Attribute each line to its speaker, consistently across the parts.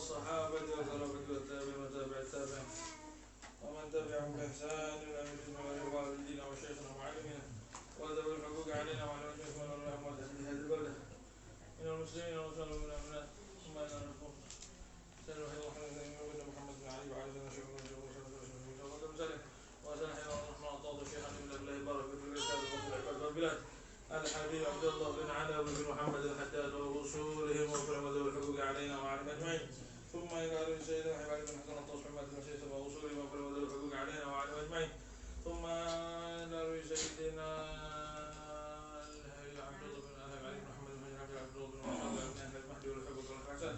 Speaker 1: والصحابة والخلفاء والتابعين وتابع التابعين ومن تبعهم بإحسان إلى يوم الدين والوالدين وشيخنا ومعلمنا وذوي الحقوق علينا وعلى وجههم والرحمة والأهل هذه البلدة من المسلمين والمسلمين من الأبناء ثم إلى الرسول سيدنا محمد بن علي وعلى سيدنا شيخنا وسلم وسنحي ورحمة الله شيخا من الله بارك في الرسالة والعباد والبلاد الحبيب عبد الله بن علاوي بن محمد الحداد ووصولهم وفرهم ذوي الحقوق علينا وعلى أجمعين ثم إلى سيدنا حبيب بن حسن الطاس محمد بن سيد ووصولهم وفرهم ذوي الحقوق علينا وعلى أجمعين ثم إلى سيدنا عبد الله بن علي بن محمد بن عبد الله بن محمد بن المهدي والحقوق والحسن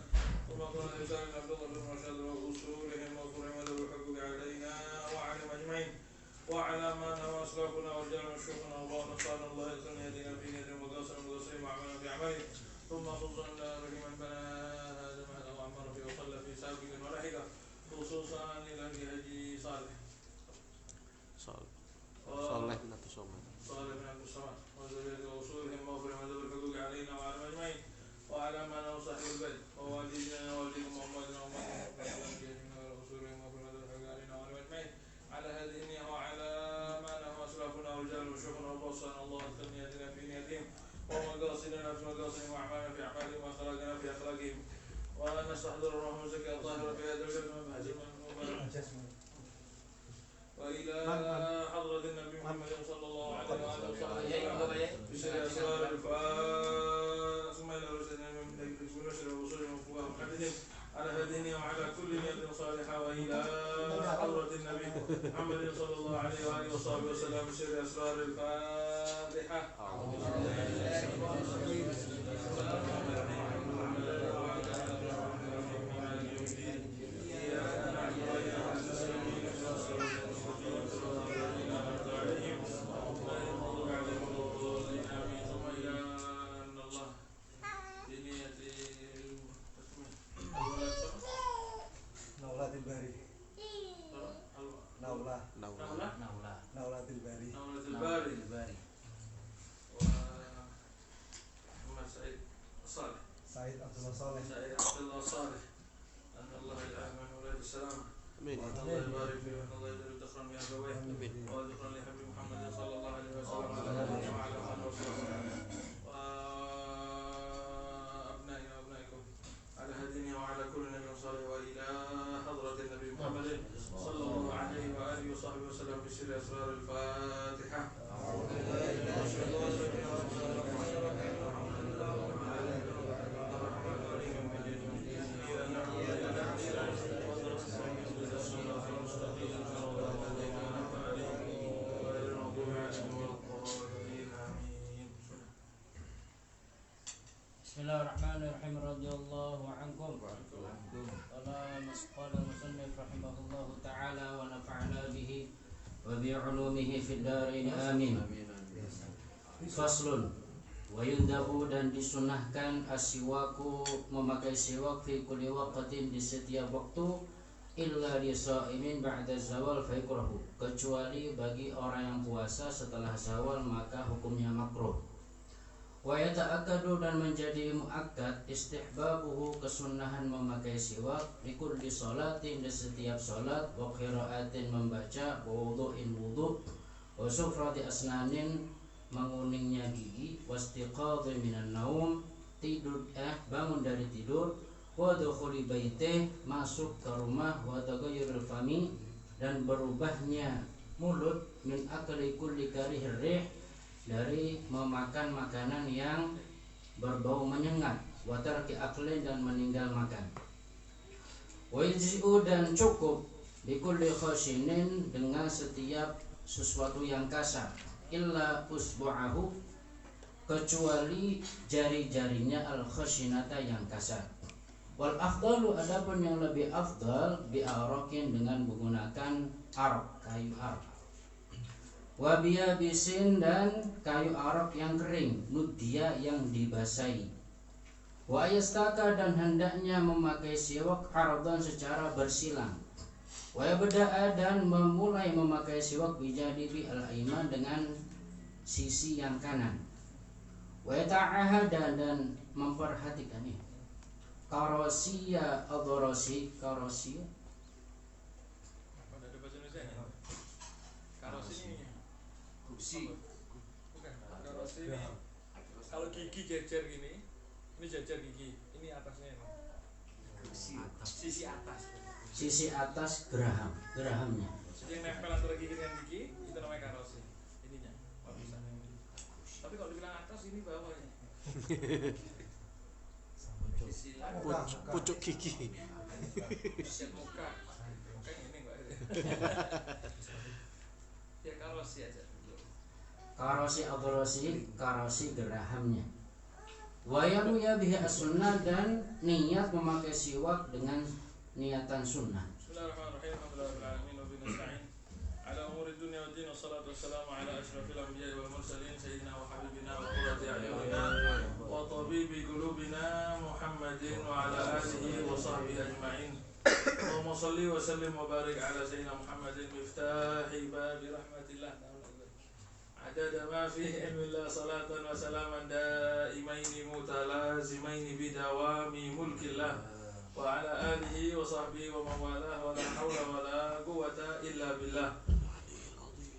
Speaker 1: ثم قال الإنسان عبد الله بن رشاد ووصولهم وفرهم ذوي الحقوق علينا وعلى أجمعين وعلى ما نوى أسلافنا ورجال شيوخنا الله نصرنا الله يكون يدينا في يد وقاصنا وقاصرين وعملنا بعمله ثم خصوصا رحما بنا هذا ما وعمر فيه وصلى في سابق ولحقه خصوصا إلى الهدي صالح بن عبد الصمد وذريته ووصولهم وفرهم ذوي الحقوق علينا وعلى أجمعين وعلى ما نوى صاحب البيت ووالدنا ووالدكم وأموالنا وأموالنا وصولهم وفرهم ذوي الحقوق علينا وعلى أجمعين على هذه النية وعلى ما نهى أسلافنا ورجال وشيوخنا ووصانا الله أدخل نياتنا في نياتهم ومقاصدنا في مقاصدهم وأعمالنا في أعمالهم وأخلاقنا في أخلاقهم ونستحضر الروح والزكاة الطاهرة في هذا الجسم وإلى حضرة النبي محمد صلى الله عليه وآله وصحبه بشر أسرار الفاتحة ثم إلى رسلنا من نشر ووصول وفواه محمد على هذه النية وعلى كل نية صالحة وإلى حضرة النبي محمد صلى الله عليه وآله وصحبه وسلم بشر أسرار الفاتحة
Speaker 2: سعيد عبد الله صالح أن الله يجعله من ولاد السلامة وأن الله يبارك فيه وأن الله يجعل ذخرا لأبويه وذخرا لحبيب محمد صلى الله عليه وسلم وعلى آله وصحبه وأبنائنا وأبنائكم على هدينا وعلى كل نبي صالح وإلى حضرة النبي محمد صلى الله عليه وآله وصحبه وسلم بسر أسرار الفاتحة
Speaker 3: Bismillahirrahmanirrahim. Radhiyallahu ankum. Qala musannif rahimahullahu ta'ala wa nafa'ana bihi wa bi 'ulumihi fid dharain amin. Faslun wa yundabu dan disunahkan asyiwaku memakai siwak fi kulli waqtin di setiap waktu illa li sha'imin ba'da zawal fa yakrahu, kecuali bagi orang yang puasa setelah zawal maka hukumnya makruh. Wa yata'akkadu dan menjadi muakkad istihbabuhu kesunahan memakai siwak likulli sholatin di setiap salat wa qiraatin membaca wa wudu'in wudu' wa sufrati asnanin menguningnya gigi wastiqadhi minan naum tidur bangun dari tidur wa dukhuli baitih masuk ke rumah wa taghayyurul fami dan berubahnya mulut min akli kulli karihir rih dari memakan makanan yang berbau menyengat wa tarki aklin dan meninggal makan wa yajzi'u dan cukup bikulli khashinin dengan setiap sesuatu yang kasar illa usbu'ahu kecuali jari-jarinya al-khashinata yang kasar wal afdalu adapun yang lebih afdal bi'arakin dengan menggunakan arak kayu arak wabiyabisin dan kayu arak yang kering nudia yang dibasahi wa yastaka dan hendaknya memakai siwak ardan secara bersilang wa yabda'a dan memulai memakai siwak bijadibi al-aiman dengan sisi yang kanan wa yata'ahada dan memperhatikannya Karosiya adorosi karosiya.
Speaker 1: Ada bahasa Indonesia nya. Karosi ini.
Speaker 2: Kursi.
Speaker 1: Bukan. Karosi ini. Kalau gigi jejer gini, ini jejer gigi. Ini atasnya ini.
Speaker 2: Kursi.
Speaker 1: Sisi atas.
Speaker 3: Sisi atas gerahamnya.
Speaker 1: Jadi yang nempel antara gigi dengan gigi itu namanya karosi. Ininya. Lapisannya ini. Tapi kalau dibilang atas ini bawahnya. Sisi
Speaker 4: pucuk gigi.
Speaker 1: sisi muka. Muka ini enggak ada. Ya karosi aja.
Speaker 3: Karosi adorosi karosi gerahamnya. Wayamu ya bihi as-sunnah, dan niat memakai siwak dengan niatan sunnah.
Speaker 1: Bismillahirrahmanirrahim. Alhamdulillahirabbil alamin wa bihi nasta'in ala umuri dunya waddin, wassalatu wassalamu ala asyrafil anbiya'i wal mursalin sayyidina wa habibina wa qurrati a'yunina wa tabibi qulubina Muhammadin wa ala alihi wa sahbihi ajma'in. Allahumma shalli wa sallim wa barik ala sayyidina Muhammadin miftahi babi rahmatillah. Adada ma fihi ilmillah, salatan wa salaman daimaini mutalazimaini bidawami mulkillah wa ala alihi wa sahbihi wa mawalah wa la hawla wa la quwwata illa billah.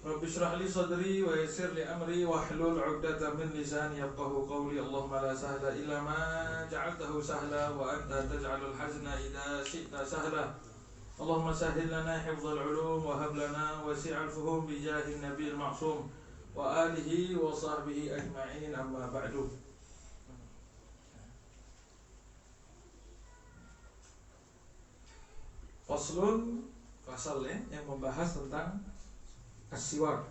Speaker 1: Rabbi shrah li sadri wa yassir li amri wa hlul 'uqdatam min lisani yafqahu qawli. Allahumma la sahla illa ma ja'altahu sahla wa anta taj'alul hazna idza syi'ta sahla. Allahumma sahhil lana hifdzal 'ulum wa hab lana wasi'al fuhum bi jahin nabiyil ma'sum wa alihi wa sahbihi ajma'in, amma ba'du. Faslun, pasal yang membahas tentang as-siwak.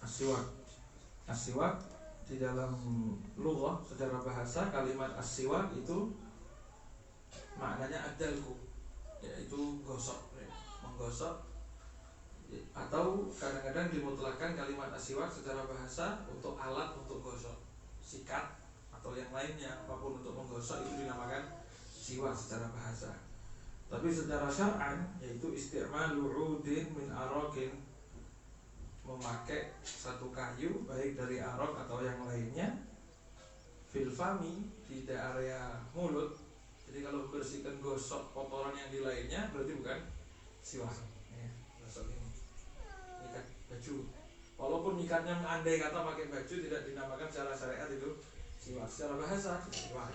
Speaker 1: As-siwak di dalam lughah, secara bahasa, kalimat as-siwak itu maknanya adalku, yaitu gosok, menggosok. Atau kadang-kadang dimutlakan kalimat as-siwak secara bahasa untuk alat untuk gosok, sikat atau yang lainnya, apapun untuk menggosok itu dinamakan siwak secara bahasa. Tapi secara syar'an yaitu isti'malu 'udin min arakin, memakai satu kayu baik dari arok atau yang lainnya, fil fami, di area mulut. Jadi kalau membersihkan gosok kotoran yang di lainnya berarti bukan siwak. Gosok ini ikat baju, walaupun ikatnya andai kata pakai baju tidak dinamakan secara syariat itu siwak, secara bahasa siwak.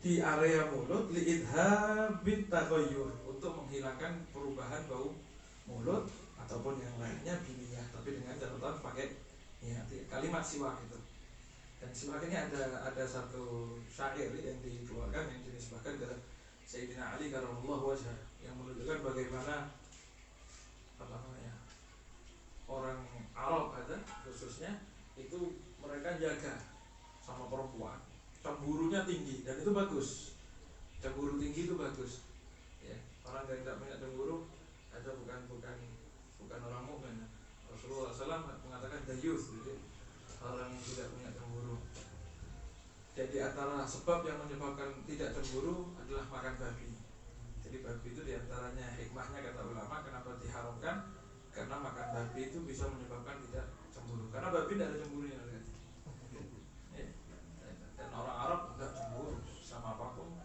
Speaker 1: Di area mulut li'idhabit taghayyur, untuk menghilangkan perubahan bau mulut ataupun yang lainnya biniyah, tapi dengan catatan pakai niat. Kalimat siwak itu. Dan siwak ini ada satu syair yang dikeluarkan yang dinisbahkan ke Sayyidina Ali karramallahu wajhah, yang menunjukkan bagaimana orang Arab ada khususnya itu mereka jaga sama perempuan, cemburunya tinggi, dan itu bagus. Cemburu tinggi itu bagus. Ya, orang yang tidak punya cemburu ada bukan orang mukmin. Rasulullah SAW mengatakan dayus, jadi orang yang tidak punya cemburu. Jadi antara sebab yang menyebabkan tidak cemburu adalah makan babi. Jadi babi itu diantaranya hikmahnya, kata ulama, kenapa diharamkan, karena makan babi itu bisa menyebabkan tidak cemburu. Karena babi tidak ada cemburunya, ya. Dan orang Arab tidak cemburu sama apapun,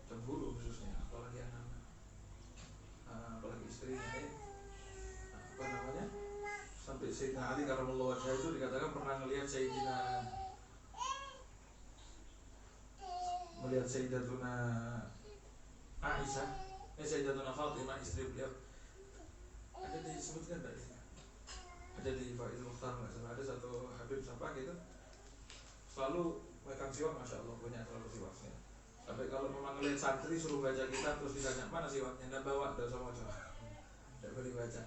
Speaker 1: cemburu khususnya, apalagi anak, apalagi istrinya. Sampai Sayyidina Ali karramallahu wajhah itu dikatakan pernah melihat Sayyidatuna Aisyah, Sayyidatuna Fatimah, istri beliau. Ada disebutkan tadi, ada di Faidul Mukhtar, ada satu Habib siapa gitu, selalu megang siwak, masya Allah punya selalu siwaknya. Sampai kalau memang ngelihat santri suruh baca kitab terus ditanya mana siwaknya, dan bawa dari sama coba, tidak boleh baca.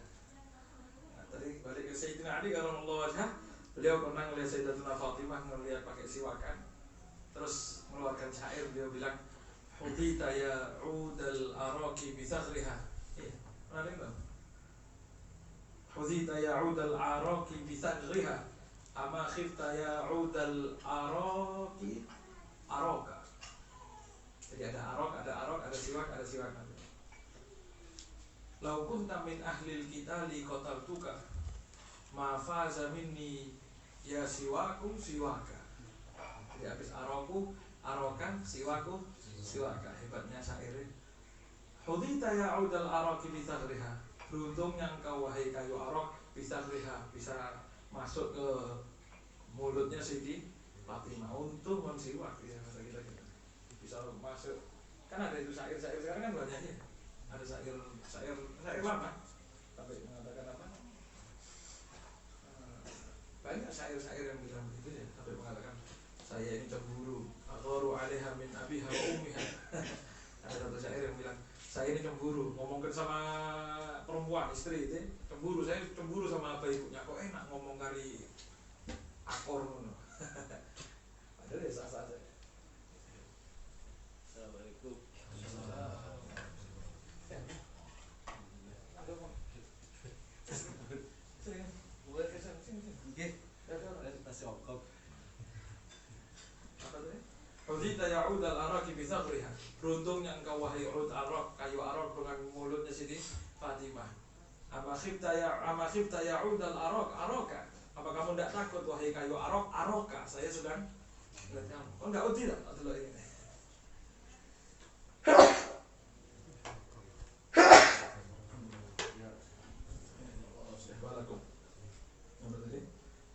Speaker 1: Nah, tadi balik ke Sayyidina Ali karramallahu wajhah, beliau pernah ngelihat Sayyidatuna Fatimah ngelihat pakai siwakan, terus mengeluarkan syair, beliau bilang, hudita ya udal araki bithaghriha. Pernah dengar? Hudita ya udal araki bithaghriha, ama khifta ya udal araki aroka. Jadi ada arok, ada siwak, ada siwakan. Lau kunta min ahlil qitali qataltuka, ma faza minni ya siwaku siwaka. Jadi habis aroku
Speaker 2: arokan siwaku siwaka. Hebatnya syair. Hudita ya'udal araki bitagriha. Beruntungnya engkau wahai kayu arok bitagriha, bisa masuk ke mulutnya Siti Fatimah. Untung kon siwak ya kata kita gitu. Bisa masuk. Kan ada itu syair-syair sekarang kan banyak ya. Ada syair lama sampai mengatakan apa? Banyak syair-syair yang bilang begitu ya, sampai mengatakan saya ini cemburu. Agharu 'alaiha min abiha wa ummiha. Ada satu syair yang bilang saya ini cemburu, ngomongin sama perempuan istri itu cemburu, saya cemburu sama apa ibunya, kok enak ngomong kari akor ngono. Padahal ya sah-sah saja.
Speaker 3: Assalamualaikum.
Speaker 2: Hudita ya'udal araki bitagriha. Beruntungnya engkau wahai ud arok, kayu arok dengan mulutnya Siti Fatimah. Ama khifta ya'udal arok aroka. Apa kamu tidak takut wahai kayu arok aroka? Saya sedang lihat kamu. Oh enggak, tidak. Atau ini.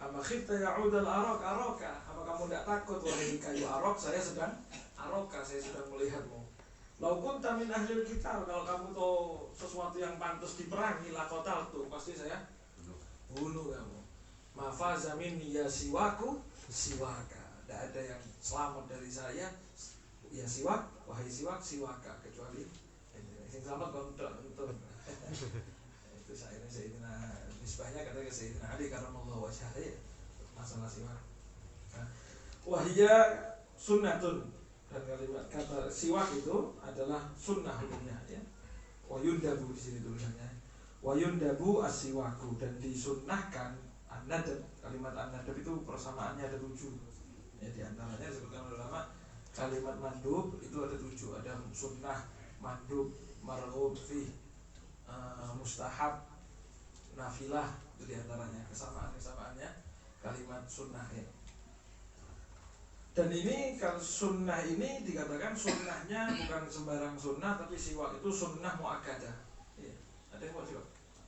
Speaker 2: Ama khifta ya'udal arok aroka. Apa kamu tidak takut wahai kayu arok? Saya sedang aroka, saya sedang melihatmu. Lau kunta min ahlil kitab, kalau kamu tahu sesuatu yang pantas diperangi lakotal tuh pasti saya bunuh kamu. Mafaza minni ya siwaku siwaka. Tidak ada yang selamat dari saya ya siwak, wahai siwak siwaka, kecuali yang selamat kontok untuk itu Sayyidina nisbahnya katanya ke Sayyidina Ali karramallahu wajhahu masalah siwak. Wahia sunnatun, dan kalimat kata siwak itu adalah sunnah hukumnya ya. Wayundabu di sini tulisannya. Wayundabu asiwaku, dan disunnahkan an-nadab. Kalimat an-nadab itu persamaannya ada 7. Ya di antaranya disebutkan ulama kalimat mandub itu ada 7. Ada sunnah, mandub, marghub fi, mustahab, nafilah, itu di antaranya kesamaannya kalimat sunnah ya. Dan ini kalau sunnah ini dikatakan sunnahnya bukan sembarang sunnah, tapi siwak itu sunnah muakkadah. Ya. Ada yang bawa siwak?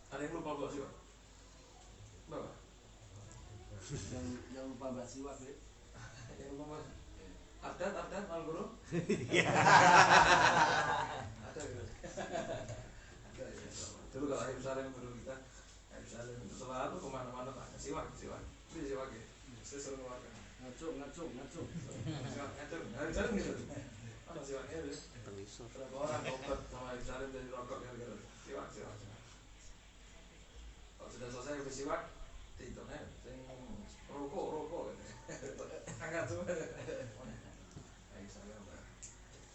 Speaker 2: Ada yang lupa bawa siwak? Bawa?
Speaker 3: Yang lupa bawa siwak ya?
Speaker 2: Yang lupa bawa? Ardat, Malboro? Ada gitu. Ada ya. Dulu kalau Ayub Salim guru kita, Ayub Salim itu selalu kemana-mana tanya siwak. Beli siwak ya? Saya suruh ngeluarkan. Ngacung. Ayub Salim gitu. Mana siwaknya ya? Berapa orang obat sama Ayub Salim dari rokok gara-gara siwak. Kalau sudah selesai habis siwak, dihitungnya sing rokok gitu. Angkat semua. Ayub Salim.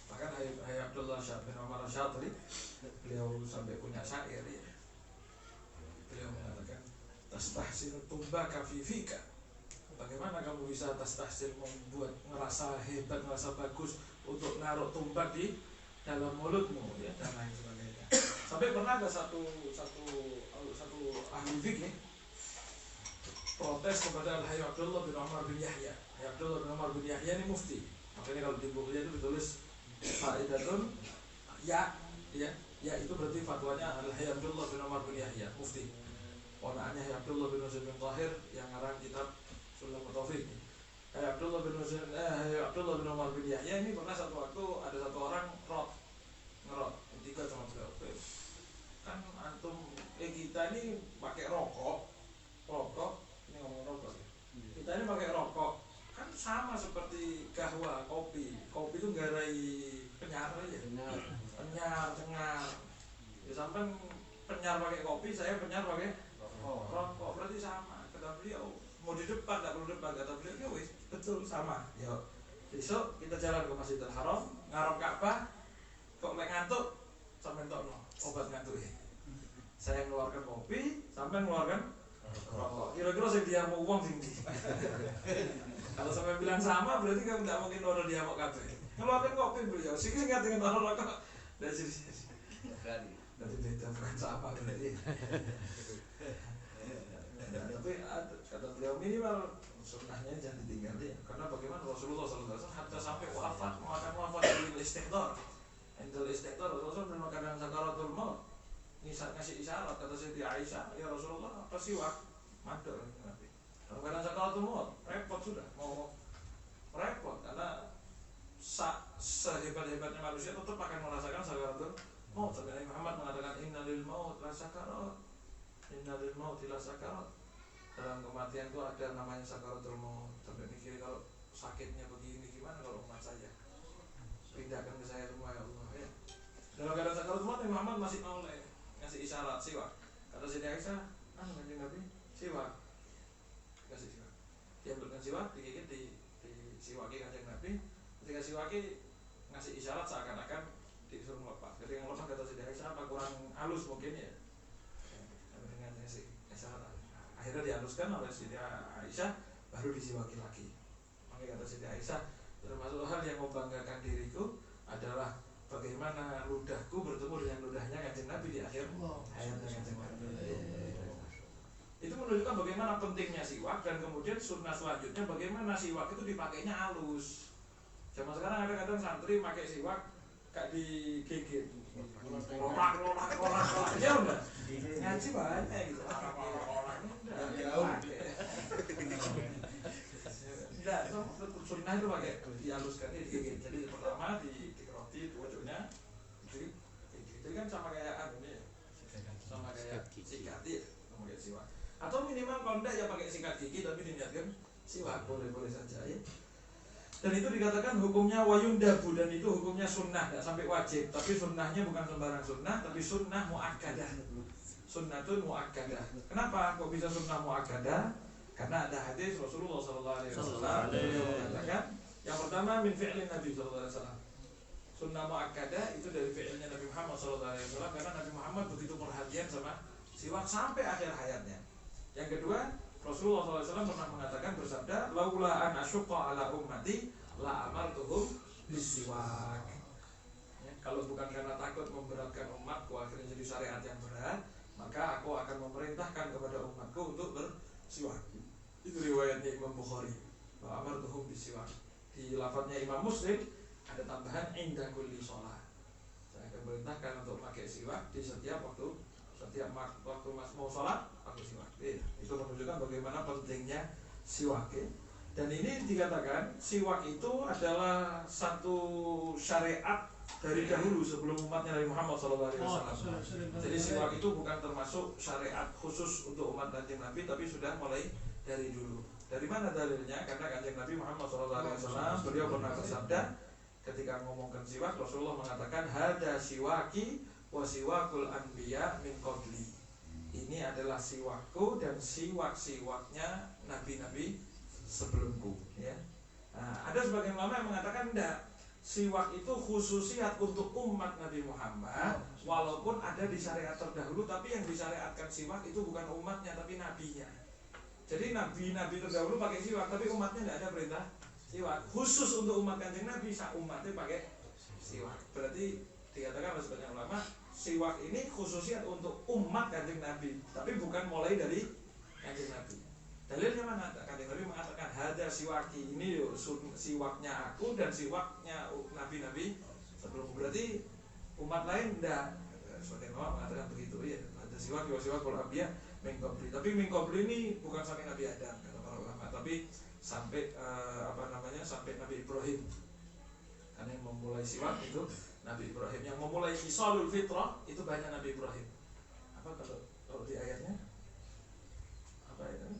Speaker 2: Bahkan Ayub Abdullah bin Umar Syatri, beliau sampai punya syair ya. Beliau mengatakan tastahsin tumbaka fi fika. Bagaimana kamu bisa tastahsin, membuat ngerasa hebat, ngerasa bagus untuk naruh tumbak di dalam mulutmu ya, dan lain sebagainya. Sampai pernah ada satu ahli fikih protes kepada Al-Hayy Abdullah bin Umar bin Yahya. Abdullah bin Umar bin Yahya ini mufti. Makanya kalau di bukunya itu ditulis faidatun ya itu berarti fatwanya Al-Hayy Abdullah bin Umar bin Yahya, mufti. Ponakannya Abdullah bin Husain bin Tahir yang ngarang kitab Sulam Taufik. Abdullah bin Umar bin Yahya ini pernah satu waktu ada satu orang ngerot tiga sama beliau. Kan antum kita ini pakai rokok ini ngomong rokok ya. Kita ini pakai rokok kan sama seperti kahwa, kopi itu garai penyar aja. Penyar, cengar. Ya sampai penyar pakai kopi, saya penyar pakai rokok, berarti sama. Kata beliau mau di depan, tidak perlu depan. Kata beliau ya wis betul sama. Yo besok kita jalan ke Masjidil Haram, ngarep Ka'bah, kok ngantuk sampai entokno obat ngantuk ya. Saya mengeluarkan kopi, sampai mengeluarkan rokok. Kira-kira saya dia mau uang tinggi. Kalau sampai bilang sama, berarti kan tidak mungkin orang dia mau kafe. Ngeluarkan kopi beliau, sih ingat dengan orang rokok. Dari sini. Dari beda bukan sama berarti. Tapi kata beliau minimal sunnahnya jangan ditinggalin. Karena bagaimana Rasulullah SAW hatta sampai wafat, mau akan wafat dari istiqdar. Indal istiqdar Rasulullah dalam keadaan sakaratul maut ngasih isyarat, kata Siti Aisyah, ya Rasulullah apa siwak? Mandor Nabi. Dalam keadaan sakaratul maut, repot sudah, mau repot karena sehebat-hebatnya manusia tetap akan merasakan sakaratul maut. Sampai Nabi Muhammad mengatakan innalil maut la sakarat, innalil maut la sakarat. Dalam kematian itu ada namanya sakaratul maut. Sampai mikir kalau sakitnya begini gimana kalau umat saya, pindahkan ke saya semua ya Allah ya. Dalam keadaan sakaratul maut Nabi Muhammad masih mau ngasih isyarat siwak. Kata Siti Aisyah, kanjeng Nabi siwak, kasih siwak. Dia ambilkan siwak, digigit di siwaki kanjeng Nabi. Ketika siwaki ngasih isyarat seakan-akan disuruh melepas. Ketika melepas kata Siti Aisyah, apa kurang halus mungkin ya? Dengan ngasih isyarat. Akhirnya dihaluskan oleh Siti Aisyah, baru disiwaki lagi. Makanya kata Siti Aisyah, termasuk hal yang membanggakan diriku adalah bagaimana ludahku bertemu dengan ludahnya kanjeng Nabi di akhir hayatnya kanjeng Nabi. Itu menunjukkan bagaimana pentingnya siwak, dan kemudian sunnah selanjutnya bagaimana siwak itu dipakainya halus. Zaman sekarang ada kadang santri pakai siwak kayak digigit, rolak, ya udah ngaji banyak gitu. Enggak, sunnah itu pakai dihaluskan, digigit. Jadi pertama dikeroti ujungnya, jadi kan sama kayak ini, sama kayak sikat ya, sama kayak siwak. Atau minimal kalau enggak ya pakai sikat gigi tapi diniatkan siwak, boleh saja ya. Dan itu dikatakan hukumnya wayundabu, dan itu hukumnya sunnah, tidak sampai wajib. Tapi sunnahnya bukan sembarang sunnah, tapi sunnah muakkadah. Sunnatun muakkadah. Kenapa kok bisa sunnah muakkadah? Karena ada hadis Rasulullah SAW mengatakan, yang pertama min fi'lin Nabi SAW. Sunnah muakkadah itu dari fi'ilnya Nabi Muhammad SAW, karena Nabi Muhammad begitu perhatian sama siwak sampai akhir hayatnya. Yang kedua, Rasulullah SAW pernah mengatakan, bersabda, laula an asyqa ala ummati la amartuhum bisiwak. Ya, kalau bukan karena takut memberatkan umatku akhirnya jadi syariat yang berat, maka aku akan memerintahkan kepada umatku untuk bersiwak. Itu riwayatnya Imam Bukhari, la amartuhum bisiwak. Di lafadznya Imam Muslim ada tambahan inda kulli shalah. Saya akan memerintahkan untuk pakai siwak di setiap waktu mas mau sholat pakai siwak. Itu menunjukkan bagaimana pentingnya siwak. Dan ini dikatakan siwak itu adalah satu syariat dari dahulu sebelum umatnya Nabi Muhammad SAW. Jadi siwak itu bukan termasuk syariat khusus untuk umat kanjeng Nabi, tapi sudah mulai dari dulu. Dari mana dalilnya? Karena kanjeng Nabi Muhammad SAW beliau pernah bersabda ketika ngomongkan siwak, Rasulullah mengatakan hada siwaki wa siwakul anbiya min qabli. Ini adalah siwakku dan siwak-siwaknya nabi-nabi sebelumku ya. Nah, ada sebagian ulama yang mengatakan enggak, siwak itu khususiat untuk umat Nabi Muhammad, walaupun ada di syariat terdahulu, tapi yang disyariatkan siwak itu bukan umatnya tapi nabinya. Jadi nabi-nabi terdahulu pakai siwak, tapi umatnya tidak ada perintah siwak. Khusus untuk umat kanjeng Nabi, umatnya pakai siwak. Berarti dikatakan oleh sebagian ulama, siwak ini khususnya untuk umat kanjeng Nabi, tapi bukan mulai dari kanjeng Nabi. Dalilnya mana? Kanjeng Nabi mengatakan hada siwaki, ini siwaknya aku dan siwaknya nabi-nabi sebelum. Berarti umat lain tidak. Sebagian ulama mengatakan begitu ya. Ada siwak kalau anbiya min qabli. Tapi min qabli ini bukan sampai Nabi Adam kata para ulama, tapi sampai sampai Nabi Ibrahim. Karena yang memulai siwak itu Nabi Ibrahim, yang memulai khisalul fitrah itu banyak Nabi Ibrahim. Apa kalau di ayatnya? Apa ayatnya?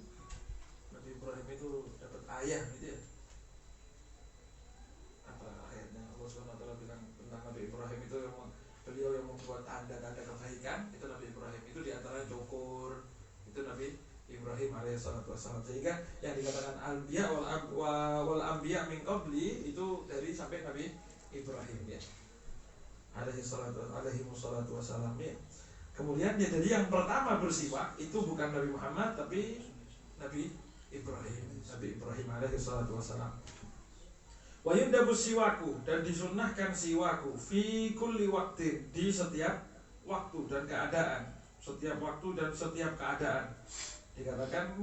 Speaker 2: Nabi Ibrahim itu dapat ayah gitu ya. Apa ayatnya? Allah SWT bilang tentang Nabi Ibrahim itu beliau yang membuat tanda-tanda kebaikan, itu Nabi Ibrahim. Itu diantara cukur, itu Nabi Ibrahim alaihissalam. Sehingga yang dikatakan al-anbiya wal anbiya min qabli itu dari sampai Nabi Ibrahim ya. Alaihi wassalatu wassalam ya. Kemudian ya, jadi yang pertama bersiwak itu bukan Nabi Muhammad tapi Nabi Ibrahim alaihi salatu wassalam. Wa yundabu siwaku, dan disunnahkan siwaku fi kulli waqtin, di setiap waktu dan keadaan. Setiap waktu dan setiap keadaan. Dikatakan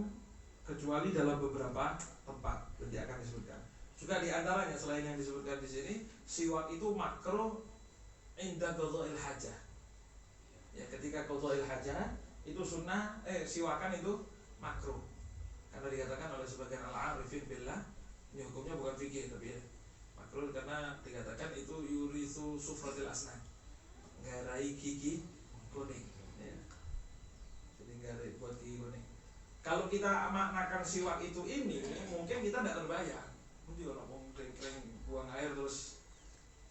Speaker 1: kecuali dalam beberapa tempat nanti akan disebutkan. Juga di antaranya selain yang disebutkan di sini, siwak itu makruh inda qadha'il hajah. Ya, ketika qadha'il hajah itu sunnah, siwakan itu makruh. Karena dikatakan oleh sebagian al-arifin billah, ini hukumnya bukan fikih tapi ya makruh karena dikatakan itu yurithu sufratil asnan, nggarai gigi kuning ya. Jadi nggarai buat gigi kuning. Kalau kita maknakan siwak itu ini, mungkin kita tidak terbayang. Mungkin orang kering-kering buang air terus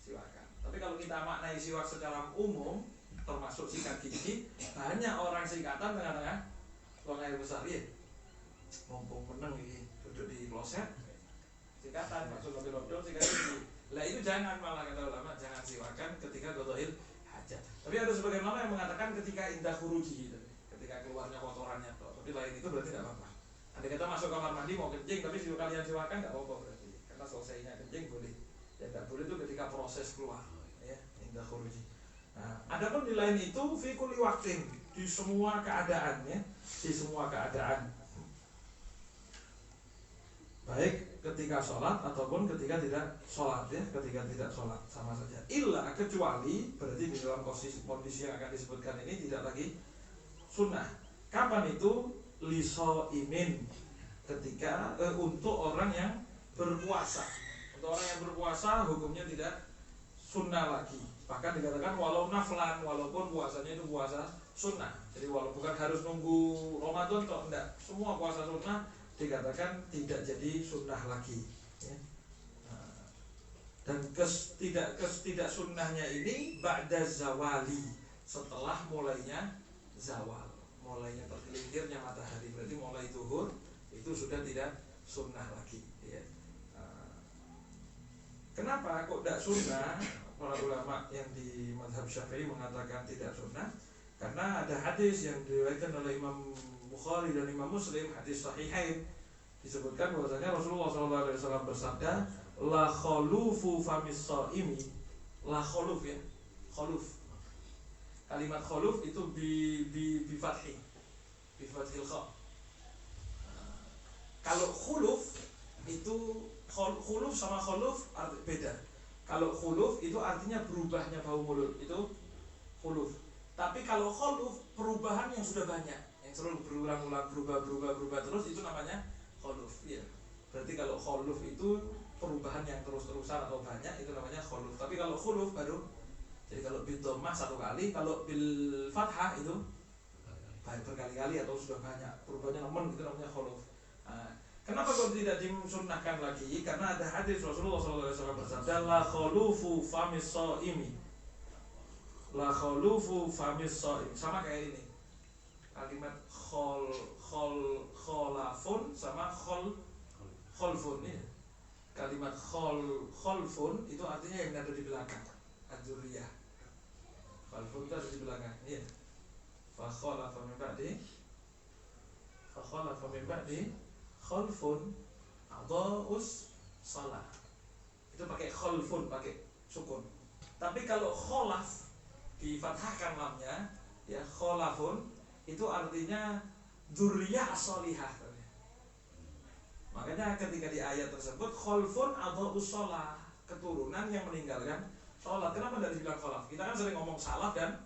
Speaker 1: siwakan. Tapi kalau kita maknai siwak secara umum, termasuk sikat gigi, banyak orang sikatan tengah-tengah buang air besar ya. Mumpung meneng ini duduk di kloset, sikatan masuk ke lodol sikat gigi. Lah itu jangan, malah kata ulama jangan siwakan ketika qadha'il hajat. Tapi ada sebagian ulama yang mengatakan ketika indah khuruji, ketika keluarnya kotorannya toh. Tapi lain itu berarti tidak apa-apa. Andai kita masuk kamar mandi mau kencing tapi kalian siwakan nggak apa-apa berarti. Karena selesainya kencing boleh. Yang tidak boleh itu ketika proses keluar, ya, indah khuruji. Nah, adapun di lain itu fi kulli waqtin, di semua keadaan ya, di semua keadaan. Baik ketika sholat ataupun ketika tidak sholat ya, ketika tidak sholat sama saja. Illa kecuali berarti di dalam kondisi yang akan disebutkan ini tidak lagi sunnah. Kapan itu? Liso imin, ketika untuk orang yang berpuasa. Untuk orang yang berpuasa hukumnya tidak sunnah lagi. Bahkan dikatakan walau naflan, walaupun puasanya itu puasa sunnah. Jadi walaupun bukan harus nunggu Ramadan toh enggak, semua puasa sunnah dikatakan tidak jadi sunnah lagi ya. Dan ketidak sunnahnya ini ba'da zawali, setelah mulainya zawal, mulainya tergelincirnya matahari, berarti mulai zuhur itu sudah tidak sunnah lagi ya. Kenapa kok tidak sunnah? Para ulama yang di mazhab Syafi'i mengatakan tidak sunnah karena ada hadis yang diriwayatkan oleh Imam Bukhari dan Imam Muslim, hadis sahihain, disebutkan bahwasanya Rasulullah SAW bersabda, la khulufu famis shaimi, la khuluf ya, khuluf. Kalimat khuluf itu bi fathi, bi fathil kha. Kalau khuluf itu khuluf sama khuluf beda. Kalau khuluf itu artinya berubahnya bau mulut, itu khuluf. Tapi kalau khuluf perubahan yang sudah banyak, yang selalu berulang-ulang berubah terus, itu namanya khuluf ya. Berarti kalau khuluf itu perubahan yang terus-terusan atau banyak, itu namanya khuluf. Tapi kalau khuluf baru, jadi kalau bil dhammah satu kali, kalau bil fathah itu berkali-kali atau sudah banyak perubahannya nemen, itu namanya khuluf. Kenapa kok tidak disunnahkan lagi? Karena ada hadis Rasulullah SAW bersabda, la khulufu famis shaimi, la khulufu famis shaim. Sama kayak ini, kalimat kholafun sama kholfun ya. Kalimat kholfun itu artinya yang ada di belakang, adzuriyah. Kholfun itu ada di belakang ya. Fa khalafa min ba'di kholfun adaus salah, itu pakai kholfun, pakai sukun. Tapi kalau kholaf difathahkan lamnya ya, kholafun itu artinya dzurriyyah as-shalihah. Makanya ketika di ayat tersebut kholfun adaus salah, keturunan yang meninggalkan sholat. Kenapa tidak dibilang kholaf? Kita kan sering ngomong salaf dan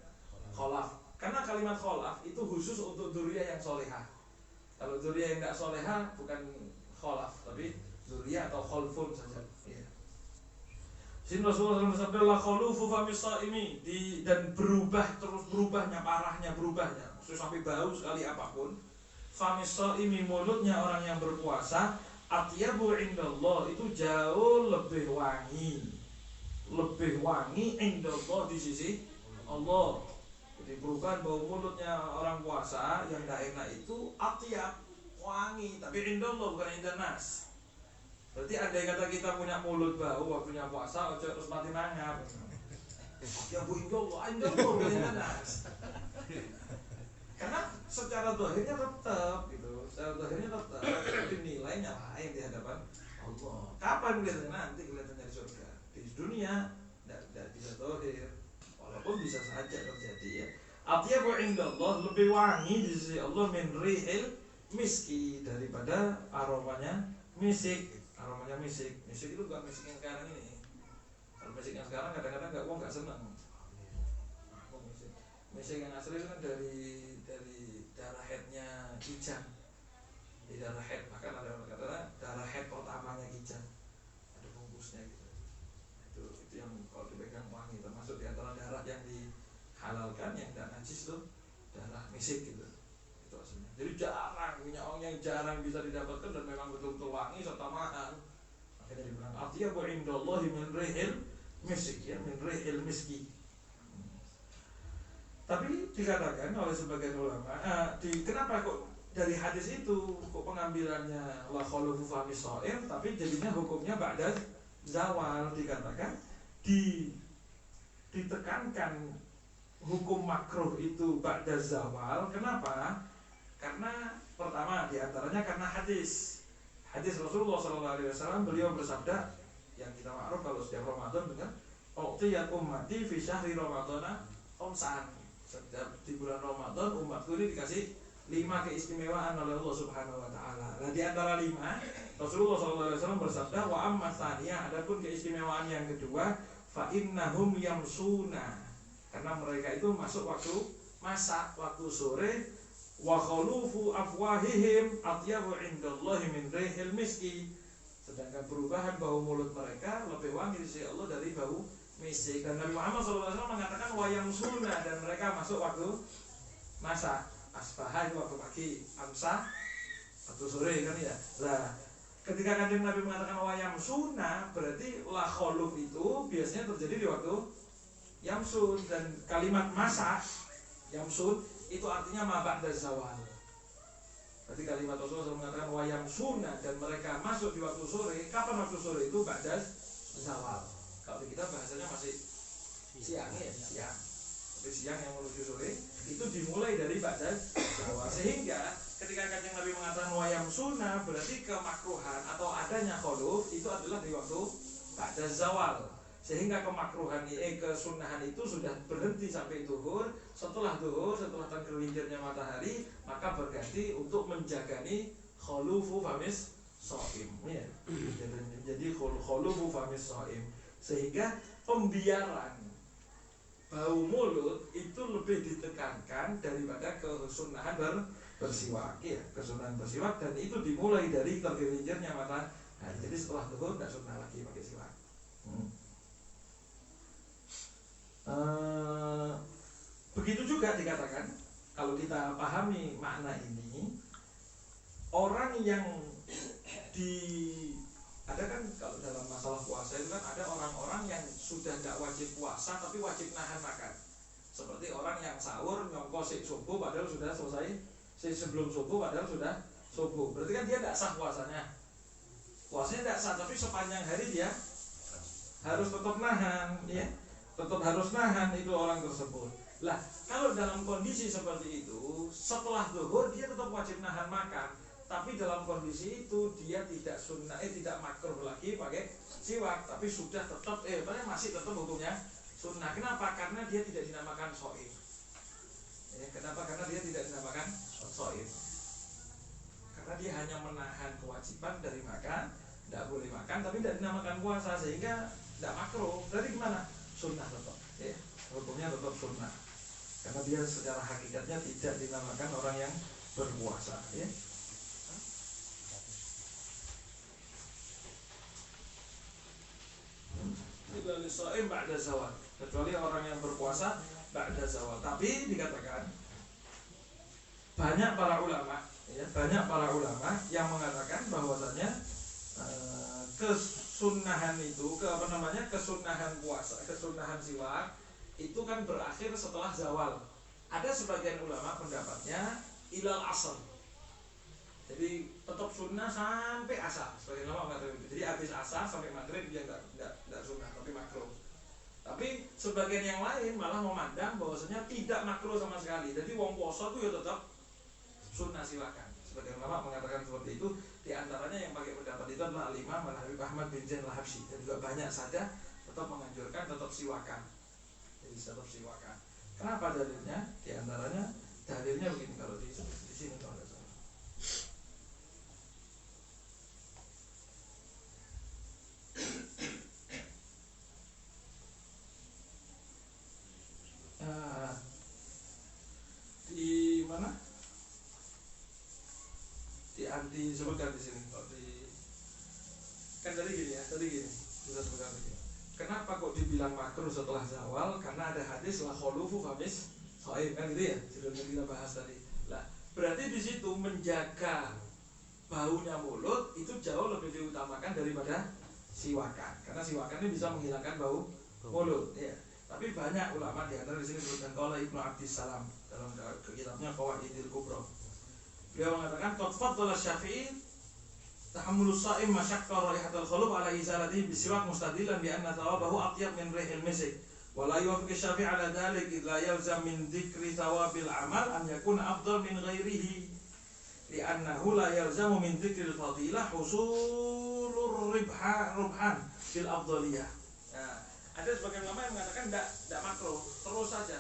Speaker 1: kholaf, karena kalimat kholaf itu khusus untuk dzurriyyah yang shalihah. Kalau dzurriyyah yang tidak solehah bukan kholaf, tapi dzurriyyah atau kholfun saja. Ya. Sini Rasulullah SAW bersabda, la khulufu famis shaimi, dan berubahnya parahnya, sampai bau sekali apapun. Famis shaimi, mulutnya orang yang berpuasa, atyabu indallah, itu jauh lebih wangi indallah, di sisi Allah. Jadi perubahan bau mulutnya orang puasa yang tidak enak itu atyab, wangi, tapi indallah bukan indanas. Berarti andai kata kita punya mulut bau waktunya puasa, ojo terus mati mangap. Ya bu indallah bukan indanas. Karena secara zahirnya tetap gitu, tapi nilainya lain di hadapan Allah. Kapan kelihatannya? Nanti kelihatannya di surga. Di dunia tidak bisa zahir. Walaupun bisa saja terjadi ya. Atyabu indallah, lebih wangi di sisi Allah min rihil miski, daripada aromanya misik. Aromanya misik. Misik itu bukan misik yang sekarang ini. Kalau misik yang sekarang kadang-kadang nggak senang. Misik yang asli itu kan dari darah headnya kijang. Di darah head, bahkan ada orang kata darah head pertamanya kijang. Ada bungkusnya gitu. Itu yang kalau dipegang wangi, termasuk di antara darah yang dihalalkan yang tidak najis itu darah misik gitu. Itu aslinya. Jadi jarang, minyak wangi yang jarang bisa didapatkan dan memang betul-betul wangi serta mahal. Makanya dibilang atyabu indallahi min rihil misik, ya, min rihil miski. Tapi dikatakan oleh sebagian ulama, kenapa kok dari hadis itu kok pengambilannya la khulufu fami shaim, tapi jadinya hukumnya ba'da zawal. Dikatakan ditekankan hukum makruh itu ba'da zawal. Kenapa? Karena pertama diantaranya karena hadis Rasulullah SAW, beliau bersabda yang kita makruf kalau setiap Ramadan dengan u'tiyat ummati fi syahri ramadhana khamsan. Setiap di bulan Ramadan umatku ini dikasih 5 keistimewaan oleh Allah Subhanahu wa taala. Nah, di antara 5 Rasulullah SAW bersabda wa amma tsaniyah, adapun keistimewaan yang kedua fa innahum yamsuna, karena mereka itu masuk waktu masak, waktu sore, wa khulufu afwahihim atyabu indallahi min rihil miski, sedangkan perubahan bau mulut mereka lebih wangi di sisi Allah dari bau misik. Dan Nabi Muhammad SAW mengatakan wayang sunnah, dan mereka masuk waktu masak. Asbahah itu waktu pagi, amsah waktu sore kan ya. Nah, ketika Kanjeng Nabi mengatakan wayang sunnah, berarti la khuluf itu biasanya terjadi di waktu yamsun, dan kalimat masak yamsun itu artinya ma ba'da zawal. Berarti kalimat Rasulullah mengatakan wayang sunnah dan mereka masuk di waktu sore. Kapan waktu sore itu? Ba'da zawal. Kalau kita bahasanya masih siang ya, siang. Tapi siang yang menuju sore itu dimulai dari ba'da zawal. Sehingga ketika Kanjeng Nabi mengatakan wayam sunnah, berarti kemakruhan atau adanya khuluf itu adalah di waktu ba'da zawal. Sehingga kemakruhan kesunahan itu sudah berhenti sampai duhur. Setelah duhur, setelah tergelincirnya matahari, maka berganti untuk menjagani khulufu famis shaim ya. Jadi khulufu famis shaim, sehingga pembiaran bau mulut itu lebih ditekankan daripada kesunahan bersiwak ya, kesunahan bersiwak, dan itu dimulai dari tergelincirnya matahari. Jadi setelah duhur tidak sunnah lagi pakai siwak. Begitu juga dikatakan, kalau kita pahami makna ini, orang yang ada kan kalau dalam masalah puasa itu kan ada orang-orang yang sudah tidak wajib puasa tapi wajib nahan makan. Seperti orang yang sahur nyongko subuh padahal sudah selesai, sebelum subuh padahal sudah subuh. Berarti kan dia tidak sah puasanya. Puasanya tidak sah, tapi sepanjang hari dia harus tetap nahan, ya. Tetap harus nahan itu orang tersebut. Lah, kalau dalam kondisi seperti itu, setelah zuhur dia tetap wajib nahan makan. Tapi dalam kondisi itu dia tidak sunnah, tidak makruh lagi pakai siwak, tapi sudah tetap, masih tetap hukumnya sunnah. Kenapa? Karena dia tidak dinamakan shaim. Kenapa? Karena dia tidak dinamakan shaim. Karena dia hanya menahan kewajiban dari makan, tidak boleh makan, tapi tidak dinamakan puasa, sehingga tidak makruh. Berarti gimana? Sunnah tetap, ya. Hukumnya tetap sunnah. Karena dia secara hakikatnya tidak dinamakan orang yang berpuasa, ya. Illa lisa'im ba'da zawal, kecuali orang yang berpuasa ba'da zawal. Tapi dikatakan banyak para ulama yang mengatakan bahwasanya kesunahan itu, kesunahan puasa, kesunahan siwak itu kan berakhir setelah zawal. Ada sebagian ulama pendapatnya ilal asr. Jadi tetap sunnah sampai asar. Sebagian ulama mengatakan itu. Jadi habis asar sampai maghrib dia tidak sunnah, tapi makruh. Tapi sebagian yang lain malah memandang bahwasanya tidak makruh sama sekali. Jadi wong puasa itu ya tetap sunnah silakan. Sebagian ulama mengatakan seperti itu. Di antaranya yang pakai pendapat itu adalah Al-Imam Al-Habib Ahmad bin Zain Al-Habsyi, dan juga banyak saja tetap menganjurkan tetap siwakan. Jadi tetap siwakan. Kenapa dalilnya? Di antaranya dalilnya begini, kalau di sini kalau ada salah. disebutkan di sini. Kan tadi gini ya, kita sebutkan begini. Kenapa kok dibilang makruh setelah zawal? Karena ada hadis la khulufu famis shaim, kan gitu ya, sudah kita bahas tadi. Lah, berarti di situ menjaga baunya mulut itu jauh lebih diutamakan daripada siwakan, karena siwakan ini bisa menghilangkan bau mulut, ya. Tapi banyak ulama di antara di sini disebutkan qala Ibnu Abdissalam dalam kitabnya Qawaidil Kubra. Beliau mengatakan qad faddala Syafi'i tahammulus sha'im masyaqqa raihatul khulub ala izalatihi bisiwak mustadilan bi anna thawabahu atyab min rihil misik wa la yuwaffiqu Syafi'i ala dhalik idza yalzam min dzikri thawabil amal an yakuna afdal min ghairihi li'annahu la yalzamu min dzikril fadilah husulur rubhan bil afdaliyah. Nah, ada sebagian ulama yang mengatakan tidak makruh, terus saja.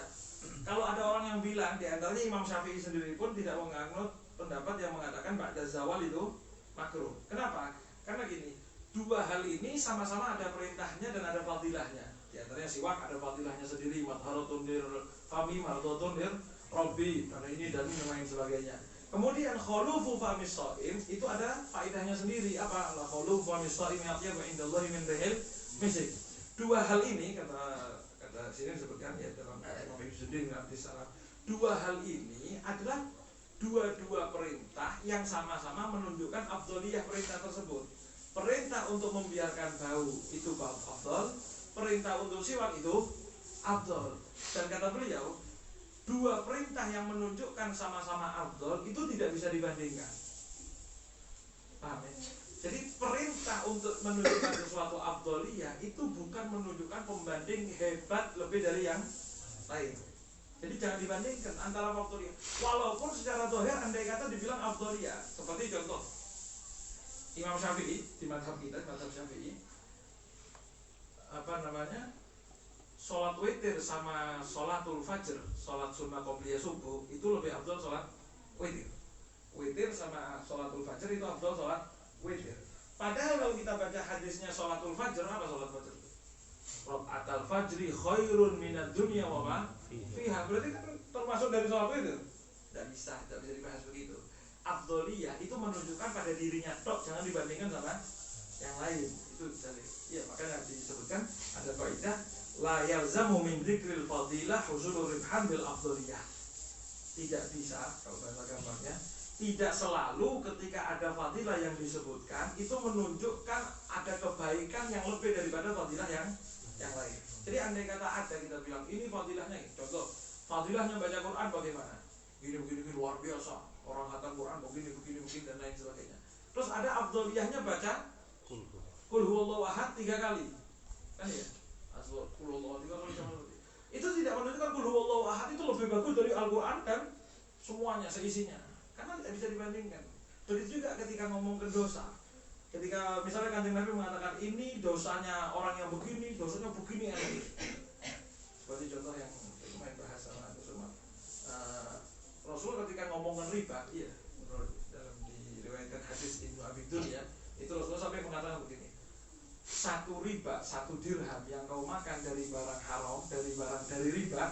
Speaker 1: Kalau ada orang yang bilang, di antaranya Imam Syafi'i sendiri pun tidak menganut pendapat yang mengatakan ba'da zawal itu makruh. Kenapa? Karena gini, dua hal ini sama-sama ada perintahnya dan ada fadilahnya. Di antaranya siwak ada fadilahnya sendiri, matharatun lir fami, matharatun lir robbi, karena ini dan ini lain sebagainya. Kemudian khulufu famis shaim itu ada faedahnya sendiri. Apa? La khulufu famis shaim ya'tiya indallahi min rihil misik. Dua hal ini kata sini disebutkan ya dalam Imam Ibnu Abdissalam. Dua hal ini adalah dua perintah yang sama-sama menunjukkan afdoliyah perintah tersebut. Perintah untuk membiarkan bau itu afdol, perintah untuk siwak itu afdol. Dan kata beliau, dua perintah yang menunjukkan sama-sama afdol itu tidak bisa dibandingkan. Paham ya? Jadi perintah untuk menunjukkan sesuatu afdoliyah itu bukan menunjukkan pembanding hebat lebih dari yang lain. Jadi jangan dibandingkan antara afdoliyah. Walaupun secara zahir andai kata dibilang afdoliyah, seperti contoh Imam Syafi'i di mazhab kita, mazhab Syafi'i, sholat witir sama sholatul fajr, sholat sunnah qobliyah subuh itu lebih afdol sholat witir. Witir sama sholatul fajr itu afdol sholat witir. Padahal kalau kita baca hadisnya sholatul fajr, apa sholat fajr? Rakaatul fajri khairun minad dunya wa ma fiha. Berarti kan termasuk dari sholat witir. Tidak bisa dibahas begitu. Afdoliyah itu menunjukkan pada dirinya tok, jangan dibandingkan sama yang lain. Itu jadi, ya makanya disebutkan ada kaidah la yalzamu min dzikril fadilah husulur ribhan bil afdoliyah. Tidak bisa, kalau bahasa gampangnya, tidak selalu ketika ada fadilah yang disebutkan itu menunjukkan ada kebaikan yang lebih daripada fadilah yang lain. Jadi andai kata ada kita bilang ini fadilahnya, contoh fadilahnya baca Quran bagaimana? Begini luar biasa, orang khatam Quran begini dan lain sebagainya. Terus ada afdoliyahnya baca Qul huwallahu ahad 3 kali, kan ya? Qul huwallahu 3 kali sama seperti itu tidak menunjukkan Qul huwallahu ahad itu lebih bagus dari Al-Quran dan semuanya seisinya, karena tidak bisa dibandingkan. Begitu juga ketika ngomong ke dosa. Ketika misalnya Kanjeng Nabi mengatakan ini dosanya orang yang begini, dosanya begini, seperti contoh yang main bahasa Rasul ketika ngomongin riba, iya, dalam diriwayatkan hadis Ibnu Abi Dunya, itu Rasulullah sampai mengatakan begini: 1 riba, 1 dirham yang kau makan dari barang haram, dari riba,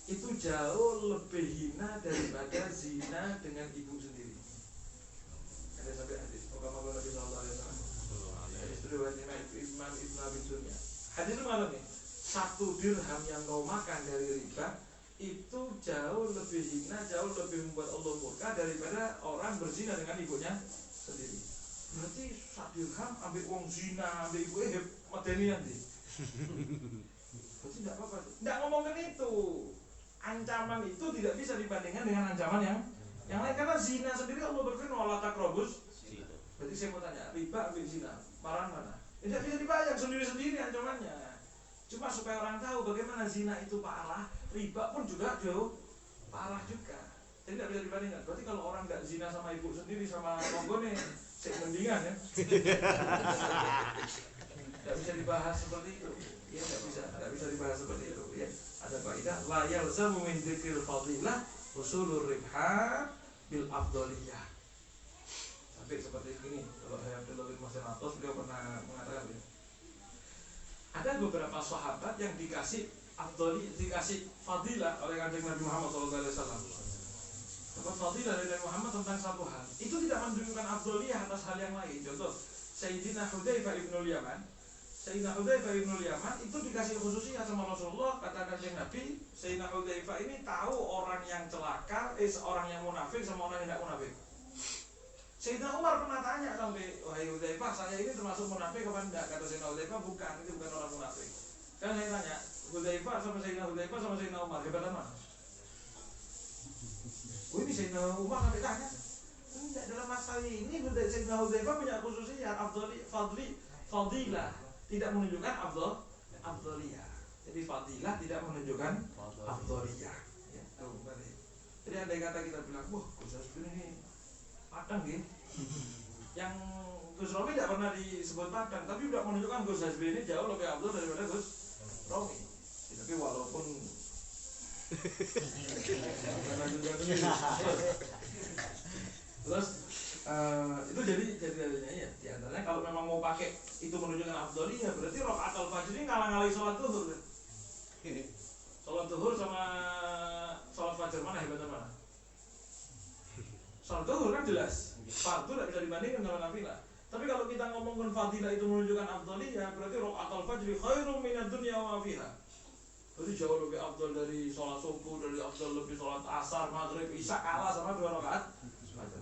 Speaker 1: itu jauh lebih hina daripada zina dengan ibu sendiri. Ada sampai hadis Muhammad Nabi Sallallahu Alaihi Wasallam. Hadis riwayat Imam Ibnu Abi Dunya. Hadis itu malam nih, 1 dirham yang kau makan dari riba itu jauh lebih hina, jauh lebih membuat Allah murka daripada orang berzina dengan ibunya sendiri. Berarti 1 dirham ambil uang zina, ambil ibu medeni nanti. Berarti tidak apa-apa. Tidak ngomongin itu. Ancaman itu tidak bisa dibandingkan dengan ancaman yang lain, karena zina sendiri Allah berfirman wala taqrabuz. Berarti saya mau tanya, riba ambil zina, mana? Tidak bisa dibayar sendiri ancamannya. Cuma supaya orang tahu bagaimana zina itu parah, riba pun juga jauh parah juga. Jadi tidak bisa dibandingkan. Berarti kalau orang tidak zina sama ibu sendiri sama monggone, saya mendingan ya. Tidak bisa dibahas seperti itu. Ya tidak bisa dibahas seperti itu. Ya, ada kaidah la yalzamu min dzikril fadilah usulur ribhan bil afdaliyah. Sampai seperti ini. Kalau saya Abdullah bin Mas'ud Atos, beliau pernah mengatakan begini. Ada beberapa sahabat yang dikasih fadilah oleh Kanjeng Nabi Muhammad SAW.
Speaker 2: fadilah dari Nabi Muhammad tentang satu hal itu tidak menunjukkan afdaliyah atas hal yang lain. Contoh Sayyidina Hudzaifah ibnul Yaman. Sayyidina Hudzaifah ibnul Yaman itu dikasih khususiyah sama Rasulullah, kata Kanjeng Nabi, Sayyidina Hudzaifah ini tahu orang yang celaka, orang yang munafik sama orang yang tidak munafik. Sayyidina Umar pernah tanya sampai, wahai Hudzaifah, saya ini termasuk munafik apa enggak? Kata Sayyidina Hudzaifah, bukan, itu bukan orang munafik. Kan saya tanya, Hudzaifah sama Sayyidina Umar, hebatan mana? Oh ini Sayyidina Umar sampai tanya. Enggak, dalam masalah ini Sayyidina Hudzaifah punya khususiyah fadilah, tidak menunjukkan afdaliyah. Jadi fadilah tidak menunjukkan afdaliyah. Ya, jadi andai kata kita bilang, wah Gus Hasbin ini padang gitu. Yang Gus Romi tidak pernah disebut padang, tapi tidak menunjukkan Gus Hasbin ini jauh lebih afdal daripada Gus Romi. Tapi walaupun terus itu jadi ya di antaranya kalau memang mau pakai itu menunjukkan afdaliyah berarti rakaatul fajr ini ngalang-alangi sholat zuhur. Sholat zuhur sama sholat fajar mana hebatnya mana? Sholat zuhur kan jelas fardu tidak bisa dibandingkan sama nafilah. Tapi kalau kita ngomongkan fadilah itu menunjukkan afdaliyah berarti rakaatul fajr khairum minad dunya wa ma fiha. Berarti jauh lebih afdal dari sholat subuh, dari afdal lebih sholat asar, maghrib, isya kalah sama 2 rakaat fajar.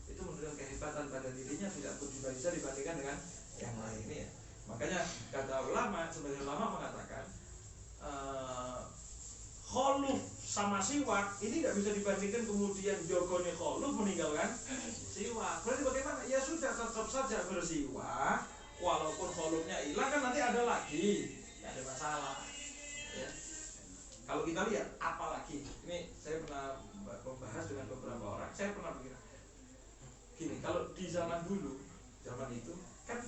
Speaker 2: Itu menunjukkan kehebatan pada dirinya tidak bisa dibandingkan dengan yang lain ini ya. Makanya kata ulama, sebagian ulama mengatakan khuluf sama siwak ini tidak bisa dibandingkan kemudian jogone khuluf meninggalkan siwak. Berarti bagaimana? Ya sudah tetap saja bersiwak walaupun khulufnya hilang kan nanti ada lagi, tidak ada masalah. Ya. Kalau kita lihat apalagi ini saya pernah membahas dengan beberapa orang, saya pernah pikir gini, kalau di zaman dulu, zaman itu kan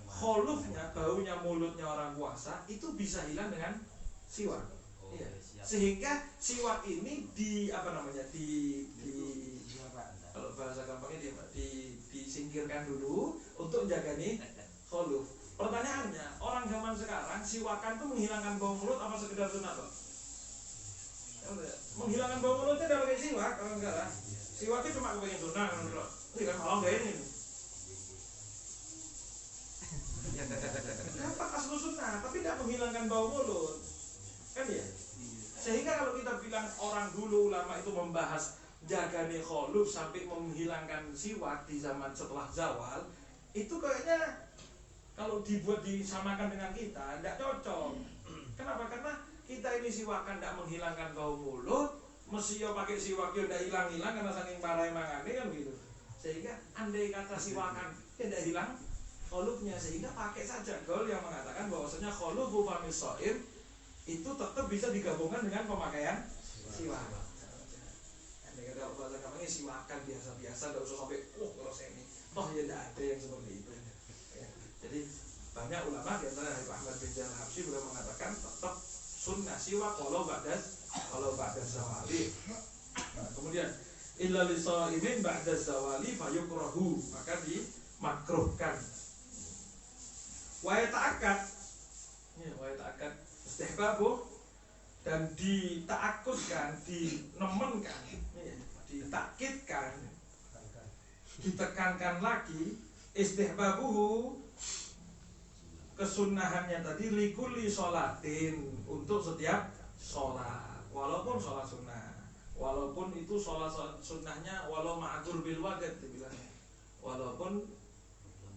Speaker 2: khulufnya, baunya mulutnya orang puasa itu bisa hilang dengan siwak. Iya. Sehingga siwak ini kalau bahasa gampangnya disingkirkan dulu untuk menjaga nih khuluf. Pertanyaannya, orang zaman sekarang siwakan itu menghilangkan bau mulut apa sekedar sunat, Pak? Menghilangkan bau mulutnya tidak pakai siwak orang sekarang. Siwaknya cuma pakai sunat, menurut. Ini kan malah kayak ini. Kenapa asal sunnah, tapi tidak menghilangkan bau mulut, kan ya? Sehingga kalau kita bilang orang dulu ulama itu membahas jagani khuluf sampai menghilangkan siwak di zaman setelah zawal, itu kayaknya kalau dibuat disamakan dengan kita tidak cocok. Kenapa? Karena kita ini siwakan tidak menghilangkan bau mulut, mesti yo pakai siwak yo tidak hilang-hilang karena saking parah mangane kan gitu. Sehingga andai kata siwakan tidak hilang khulufnya, sehingga pakai saja gaul yang mengatakan bahwasanya khulufu famis shaim itu tetap bisa digabungkan dengan pemakaian siwak. Andai kata bahasa gampangnya siwakan biasa-biasa, tidak usah sampai kalau ini. Toh ya tidak ada yang seperti itu. Ya. Jadi banyak ulama di antara Habib Ahmad bin Jalal Habsyi juga mengatakan tetap sunnah siwak kalau ba'da zawali. Nah, kemudian illa lisaimin ba'da zawali fayukrahu, maka dimakruhkan. Wa yata'akkad. Ya, wa yata'akkad istihbabu dan ditaakudkan, dinemenkan, ya, ditakkidkan, ditekankan lagi istihbabuhu kesunahannya tadi likulli sholatin untuk setiap sholat, walaupun sholat sunnah, walaupun itu sholat sunnahnya walau ma'adur bil waqt dibilang, walaupun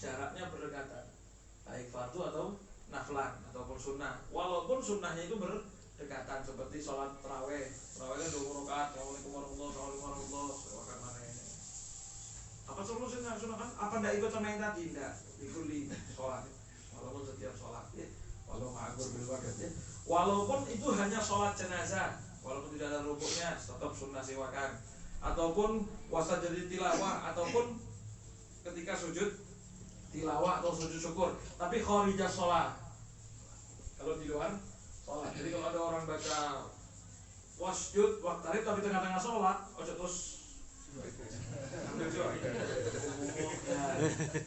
Speaker 2: jaraknya berdekatan, baik fardu atau naflan ataupun sunnah, walaupun sunnahnya itu berdekatan seperti sholat taraweh kan 20 rakaat, Assalamualaikum warahmatullahi wabarakatuh. Apa solusinya sunnah kan? Apa tidak ikut sama yang tadi? Tidak, likulli sholat. Walaupun setiap sholat ya, walau ma'agur bil waqt ya, walaupun itu hanya sholat jenazah, walaupun tidak ada rukuknya tetap sunnah siwakan, ataupun wasa jadi tilawah, ataupun ketika sujud tilawah atau sujud syukur, tapi kharijah sholat, kalau di luar sholat. Jadi kalau ada orang baca wasjud waqtarib tapi tengah-tengah sholat, ojo terus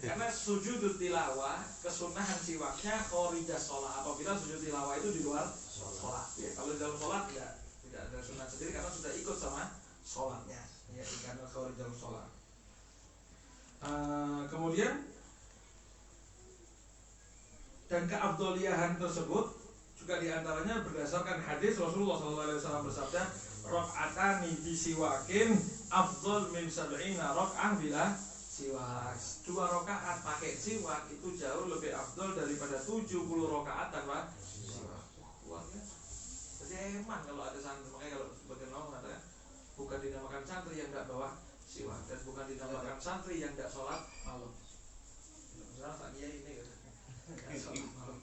Speaker 2: karena sujud tilawah kesunahan siwaknya kharijah sholat apabila sujud tilawah itu di luar sholat ya. Kalau di dalam sholat tidak ada sunah sendiri karena sudah ikut sama
Speaker 1: sholatnya, ya karena khawarijul sholat. Kemudian dan keafdoliyahan tersebut juga diantaranya berdasarkan hadis Rasulullah SAW bersabda, rakaatani bisiwakin afdol min sab'ina raka'ah bila siwak. 2 rakaat pakai siwak itu jauh lebih afdol daripada 70 rakaat tanpa siwak. Luar biasa. Jadi eman kalau ada santri, makanya kalau sebagian orang mengatakan bukan dinamakan santri yang tidak bawa siwak dan bukan dinamakan santri yang tidak sholat malam. Misalnya tak kiai ini kan, sholat malam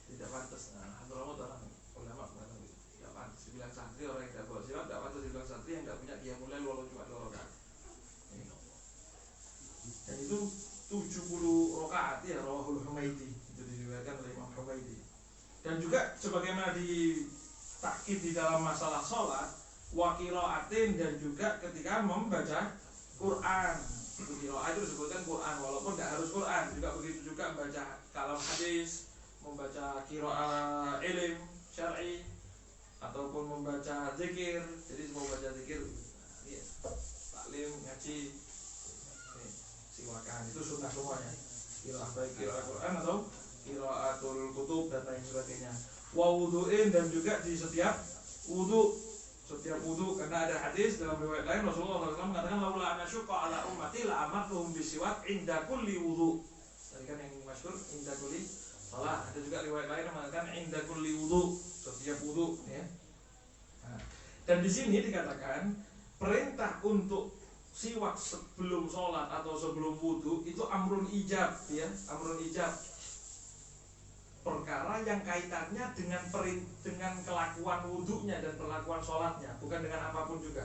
Speaker 1: tidak pantas. Nah, orang ulama mengatakan tidak pantas dibilang santri orang yang tidak bawa siwak, tidak pantas dibilang santri yang tidak punya qiyamul lail walau cuma 2 rakaat. Dan itu 70 rakaat ya, rawahul Humaidi, itu diriwayatkan oleh Imam Humaidi. Dan juga sebagaimana ditakkid di dalam masalah sholat, wa qiraatin, dan juga ketika membaca Quran. Itu qiraat itu disebutkan Quran, walaupun tidak harus Quran, juga begitu juga membaca kalam hadis, membaca qiraat ilm syar'i, ataupun membaca zikir. Jadi semua membaca zikir, ya, taklim, ngaji, siwakan itu sunnah semuanya. Qiraat baik qiraat Quran atau qiraatul kutub dan lain sebagainya. Wa wudu'in, dan juga di setiap wudu, karena ada hadis dalam riwayat lain Rasulullah SAW mengatakan laula ana syuqa ala ummati la amartuhum bisiwak inda kulli wudu. Tadi kan yang masyhur inda kulli salat. Ada juga riwayat lain yang mengatakan inda kulli wudu, setiap wudu, ya. Nah, dan di sini dikatakan perintah untuk siwak sebelum sholat atau sebelum wudu itu amrun ijab, ya, amrun ijab. Perkara yang kaitannya dengan kelakuan wudunya dan perlakuan sholatnya, bukan dengan apapun juga.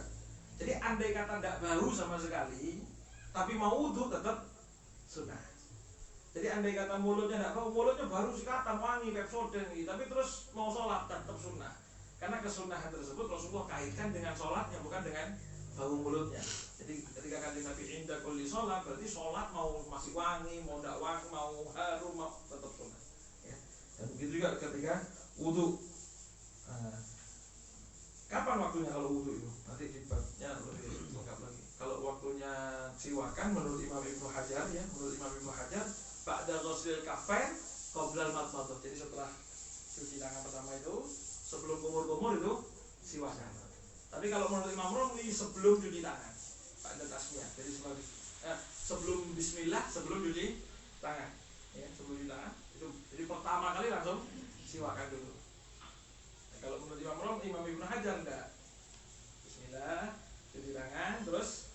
Speaker 1: Jadi andai kata tidak bau sama sekali, tapi mau wudu tetap sunnah. Jadi andai kata mulutnya tidak bau, mulutnya baru sikatan wangi Pepsodent, tapi terus mau sholat tetap sunnah. Karena kesunahan tersebut Rasulullah kaitkan dengan sholatnya, bukan dengan bau mulutnya. Jadi ketika kanjeng Nabi inda kulli sholat, berarti sholat mau masih wangi, mau tidak wangi, mau harum, mau tetap sunnah. Ya. Dan begitu juga ketika wudu. Kapan waktunya kalau wudu itu? Nanti di babnya lebih lengkap lagi. Kalau waktunya siwakan menurut Imam Ibnu Hajar, ya, menurut Imam Ibnu Hajar, ba'da ghuslil kafain qabla al-madmadah. Jadi setelah cuci tangan pertama itu, sebelum kumur-kumur itu siwakan. Tapi kalau menurut Imam Romli sebelum cuci tangan, ba'da tasmiyah. Jadi sebelum bismillah, sebelum cuci tangan. Ya, sebelum cuci tangan. Itu jadi pertama kali langsung siwakan dulu. Nah, kalau menurut Imam Ibnu Hajar enggak. Bismillah, cuci tangan, terus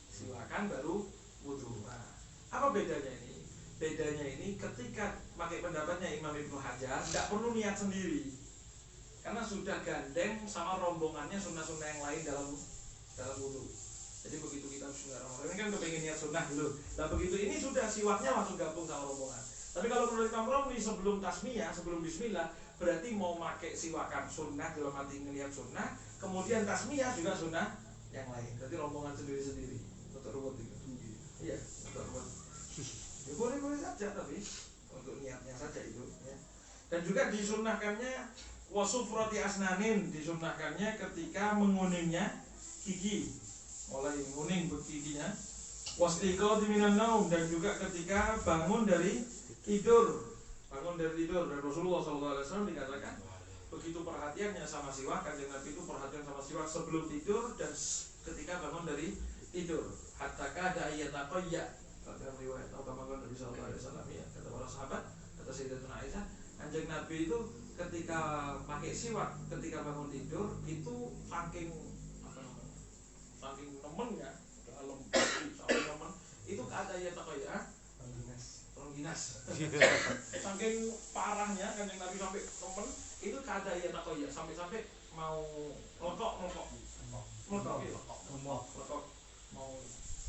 Speaker 1: siwakan baru wudu. Nah, apa bedanya ini? Bedanya ini ketika pakai pendapatnya Imam Ibnu Hajar enggak perlu niat sendiri. Karena sudah gandeng sama rombongannya sunnah-sunnah yang lain dalam wudu. Jadi begitu kita bismillahirrahmanirrahim, ini kan kepengen niat sunnah dulu. Nah begitu ini sudah siwaknya langsung gabung sama rombongan. Tapi kalau menurut Imam Romli sebelum tasmiyah, sebelum bismillah, berarti mau pakai siwakan sunnah dalam arti ngelihat sunnah, kemudian tasmiyah juga sunnah yang lain. Berarti rombongan sendiri-sendiri. Untuk ruwet itu. Iya, untuk ruwet. Ya boleh-boleh saja, tapi untuk niatnya saja itu. Ya. Dan juga disunnahkannya wasufrati asnanin, disunnahkannya ketika menguningnya gigi, mulai menguning giginya. Wasliqati minan naum, dan juga ketika bangun dari tidur. Dan Rasulullah SAW dikatakan begitu perhatiannya sama siwak, kanjeng Nabi itu perhatian sama siwak sebelum tidur dan ketika bangun dari tidur. Hatta kada yataqayya, dalam riwayat atau bangun Nabi SAW, ya, kata para sahabat, kata Sayyidatuna Aisyah, kanjeng Nabi itu ketika pakai siwak ketika bangun tidur itu saking nemennya, dalam sampai nemen itu ada ya takoya rongginas saking parahnya kanjeng Nabi sampai nemen itu ada ya takoya sampai mau lokok mau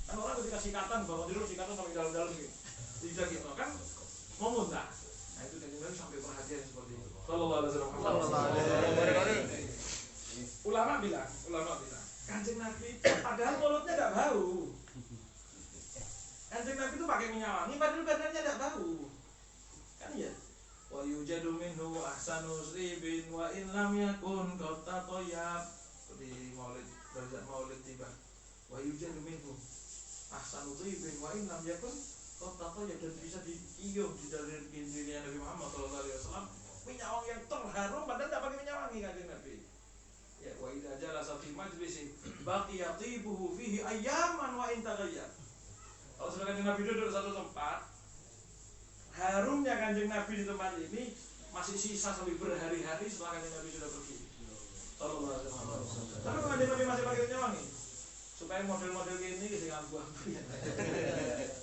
Speaker 1: kan orang ketika sikatan bangun tidur sikatan sampai dalam gitu tidak gitu kan mau muntah. Nah itu kanjeng Nabi sampai perhatian seperti itu. Sallallahu alaihi wasallam. Ulama bilang, kanjeng Nabi padahal mulutnya tidak bau. Kanjeng Nabi itu pakai minyak wangi, padahal badannya tidak bau. Kan ya? Wa yujadu minhu ahsanu ribin wa in lam yakun qad tatayyab.
Speaker 2: seperti maulid Barzak maulid tiba wa yujadu minhu ahsanu dhibin wa in lam yakun ya dan bisa diiuh dari dirinya Nabi Muhammad SAW minyak wangi yang terharum padahal tidak pakai minyak wangi kanjeng Nabi. Ya wa idza jalasa fi majlisin baqiya tibuhu fihi ayyaman wa in taghayyar. Kalau sudah kanjeng Nabi duduk di satu tempat, harumnya kanjeng Nabi di tempat ini masih sisa sampai berhari-hari setelah kanjeng Nabi sudah pergi. Sallallahu alaihi wasallam. Tapi kanjeng Nabi masih pakai minyak wangi supaya model-model ini bisa ngambil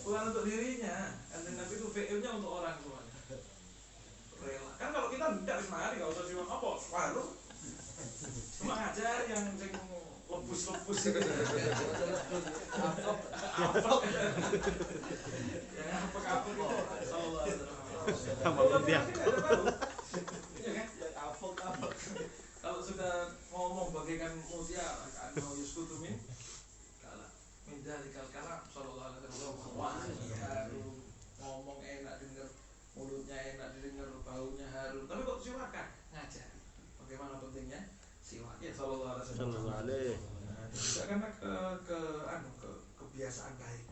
Speaker 2: bukan untuk dirinya. Kanjeng Nabi itu VL-nya untuk orang semuanya. Rela. Kan kalau kita tidak bisa hari kalau usah siwak apa? Waduh. Cuma ngajar yang lebus-lebus gitu. Yang apa-apa gitu. Sallallahu alaihi wasallam.
Speaker 4: Tambah dia.
Speaker 2: Iya kan? Apa-apa. Kalau sudah ngomong bagaikan mutiara, kan mau yuskutumin kalah. Mindalikal kalam sallallahu alaihi wasallam. Wah, harum. Ngomong enak dengar, mulutnya enak didengar, baunya harum. Tapi kok siwakan? Ngajar. Bagaimana pentingnya siwak ya sallallahu alaihi wasallam. Karena kebiasaan baik.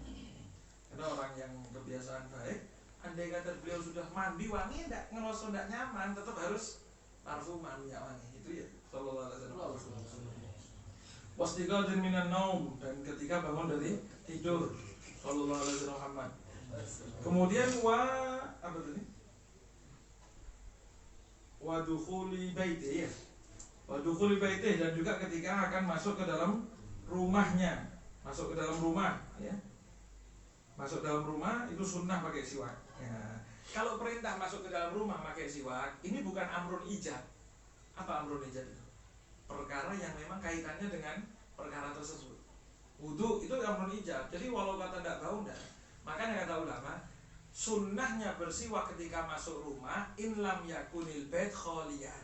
Speaker 2: Karena orang yang kebiasaan baik, andai kata beliau sudah mandi wangi enggak ngerasa enggak nyaman, tetap harus parfuman minyak wangi. Itu ya sallallahu alaihi wasallam. Wasdiqatin minan naum, dan ketika bangun dari tidur sallallahu alaihi wasallam. Kemudian apa tadi? Wa dukhuli baiti ya. Wa dukhuli baiti, dan juga ketika akan masuk ke dalam rumahnya. Masuk ke dalam rumah ya. Masuk dalam rumah itu sunnah pakai siwak. Ya. Kalau perintah masuk ke dalam rumah pakai siwak, ini bukan amrun ijab. Apa amrun ijab itu? Perkara yang memang kaitannya dengan perkara tersebut. Wudu itu amrun ijab. Jadi walau kata tidak bau enggak. Makanya kata ulama, sunnahnya bersiwak ketika masuk rumah in lam yakunil bait khaliyan.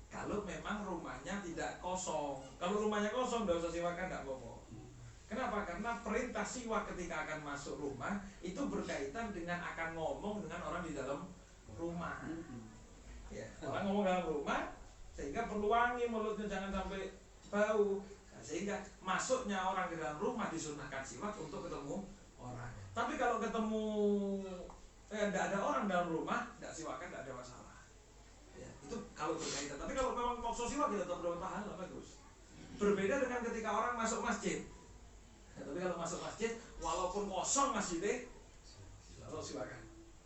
Speaker 2: Kalau memang rumahnya tidak kosong. Kalau rumahnya kosong enggak usah siwakan, enggak apa-apa. Kenapa? Karena perintah siwak ketika akan masuk rumah itu berkaitan dengan akan ngomong dengan orang di dalam rumah. Ya, orang ngomong dalam rumah sehingga perlu wangi mulutnya, jangan sampai bau. Nah, sehingga masuknya orang ke dalam rumah disunahkan siwak untuk ketemu orang. Tapi kalau ketemu tidak ada orang dalam rumah, tidak siwakan, tidak ada masalah. Ya, itu kalau berkaitan. Tapi kalau memang mau siwak kita tetap dapat pahala, bagus. Berbeda dengan ketika orang masuk masjid. Ya, tapi kalau masuk masjid, walaupun kosong masjidnya, tetap siwakan.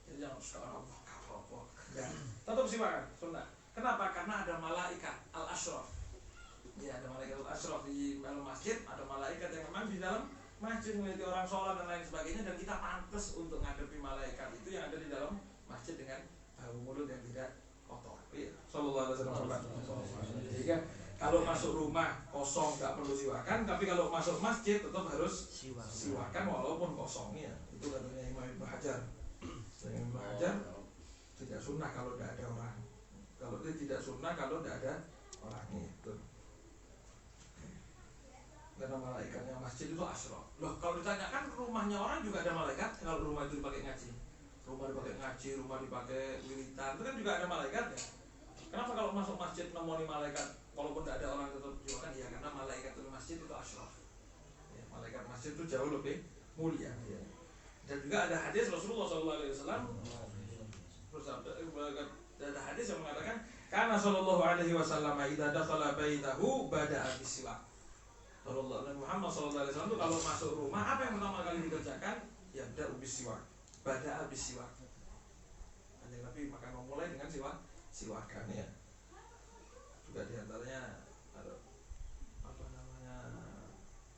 Speaker 2: Jadi jangan sekarang apa-apa. Ya, tetap siwakan, sunnah. Kenapa? Karena ada malaikat al-ashraf. Ya, ada malaikat al-ashraf di dalam masjid, ada malaikat yang memang di dalam masjid meneliti orang sholat dan lain sebagainya, dan kita pantas untuk menghadapi malaikat itu yang ada di dalam masjid dengan bau mulut yang tidak kotor. Iya, sallallahu alaihi wasallam. Jadi kalau masuk rumah kosong nggak perlu siwakan, tapi kalau masuk masjid tetap harus siwakan walaupun kosong ya. Itu katanya Imam Ibnu Hajar. Imam Ibnu Hajar tidak sunnah kalau tidak ada orang. Kalau dia tidak sunnah kalau tidak ada orangnya itu. Karena malaikatnya masjid itu asyraf. Loh, kalau ditanyakan rumahnya orang juga ada malaikat. Kalau rumah itu dipakai ngaji, rumah dipakai ngaji, rumah dipakai wiritan, itu kan juga ada malaikatnya. Kenapa kalau masuk masjid nemoni malaikat walaupun tidak ada orang tetap siwakan? Ya karena malaikat di masjid itu asyraf. Ya, malaikat masjid itu jauh lebih mulia. Ya. Dan juga ada hadis Rasulullah SAW. Ada hadis yang mengatakan, karena Sallallahu Alaihi Wasallam idza dakhala baitahu bada'a bis-siwak. Kalau Muhammad SAW itu kalau masuk rumah, apa yang pertama kali dikerjakan? Ya bada bis-siwak. Bada bis-siwak. Kanjeng Nabi maka memulai dengan siwakan ya. Juga diantaranya ada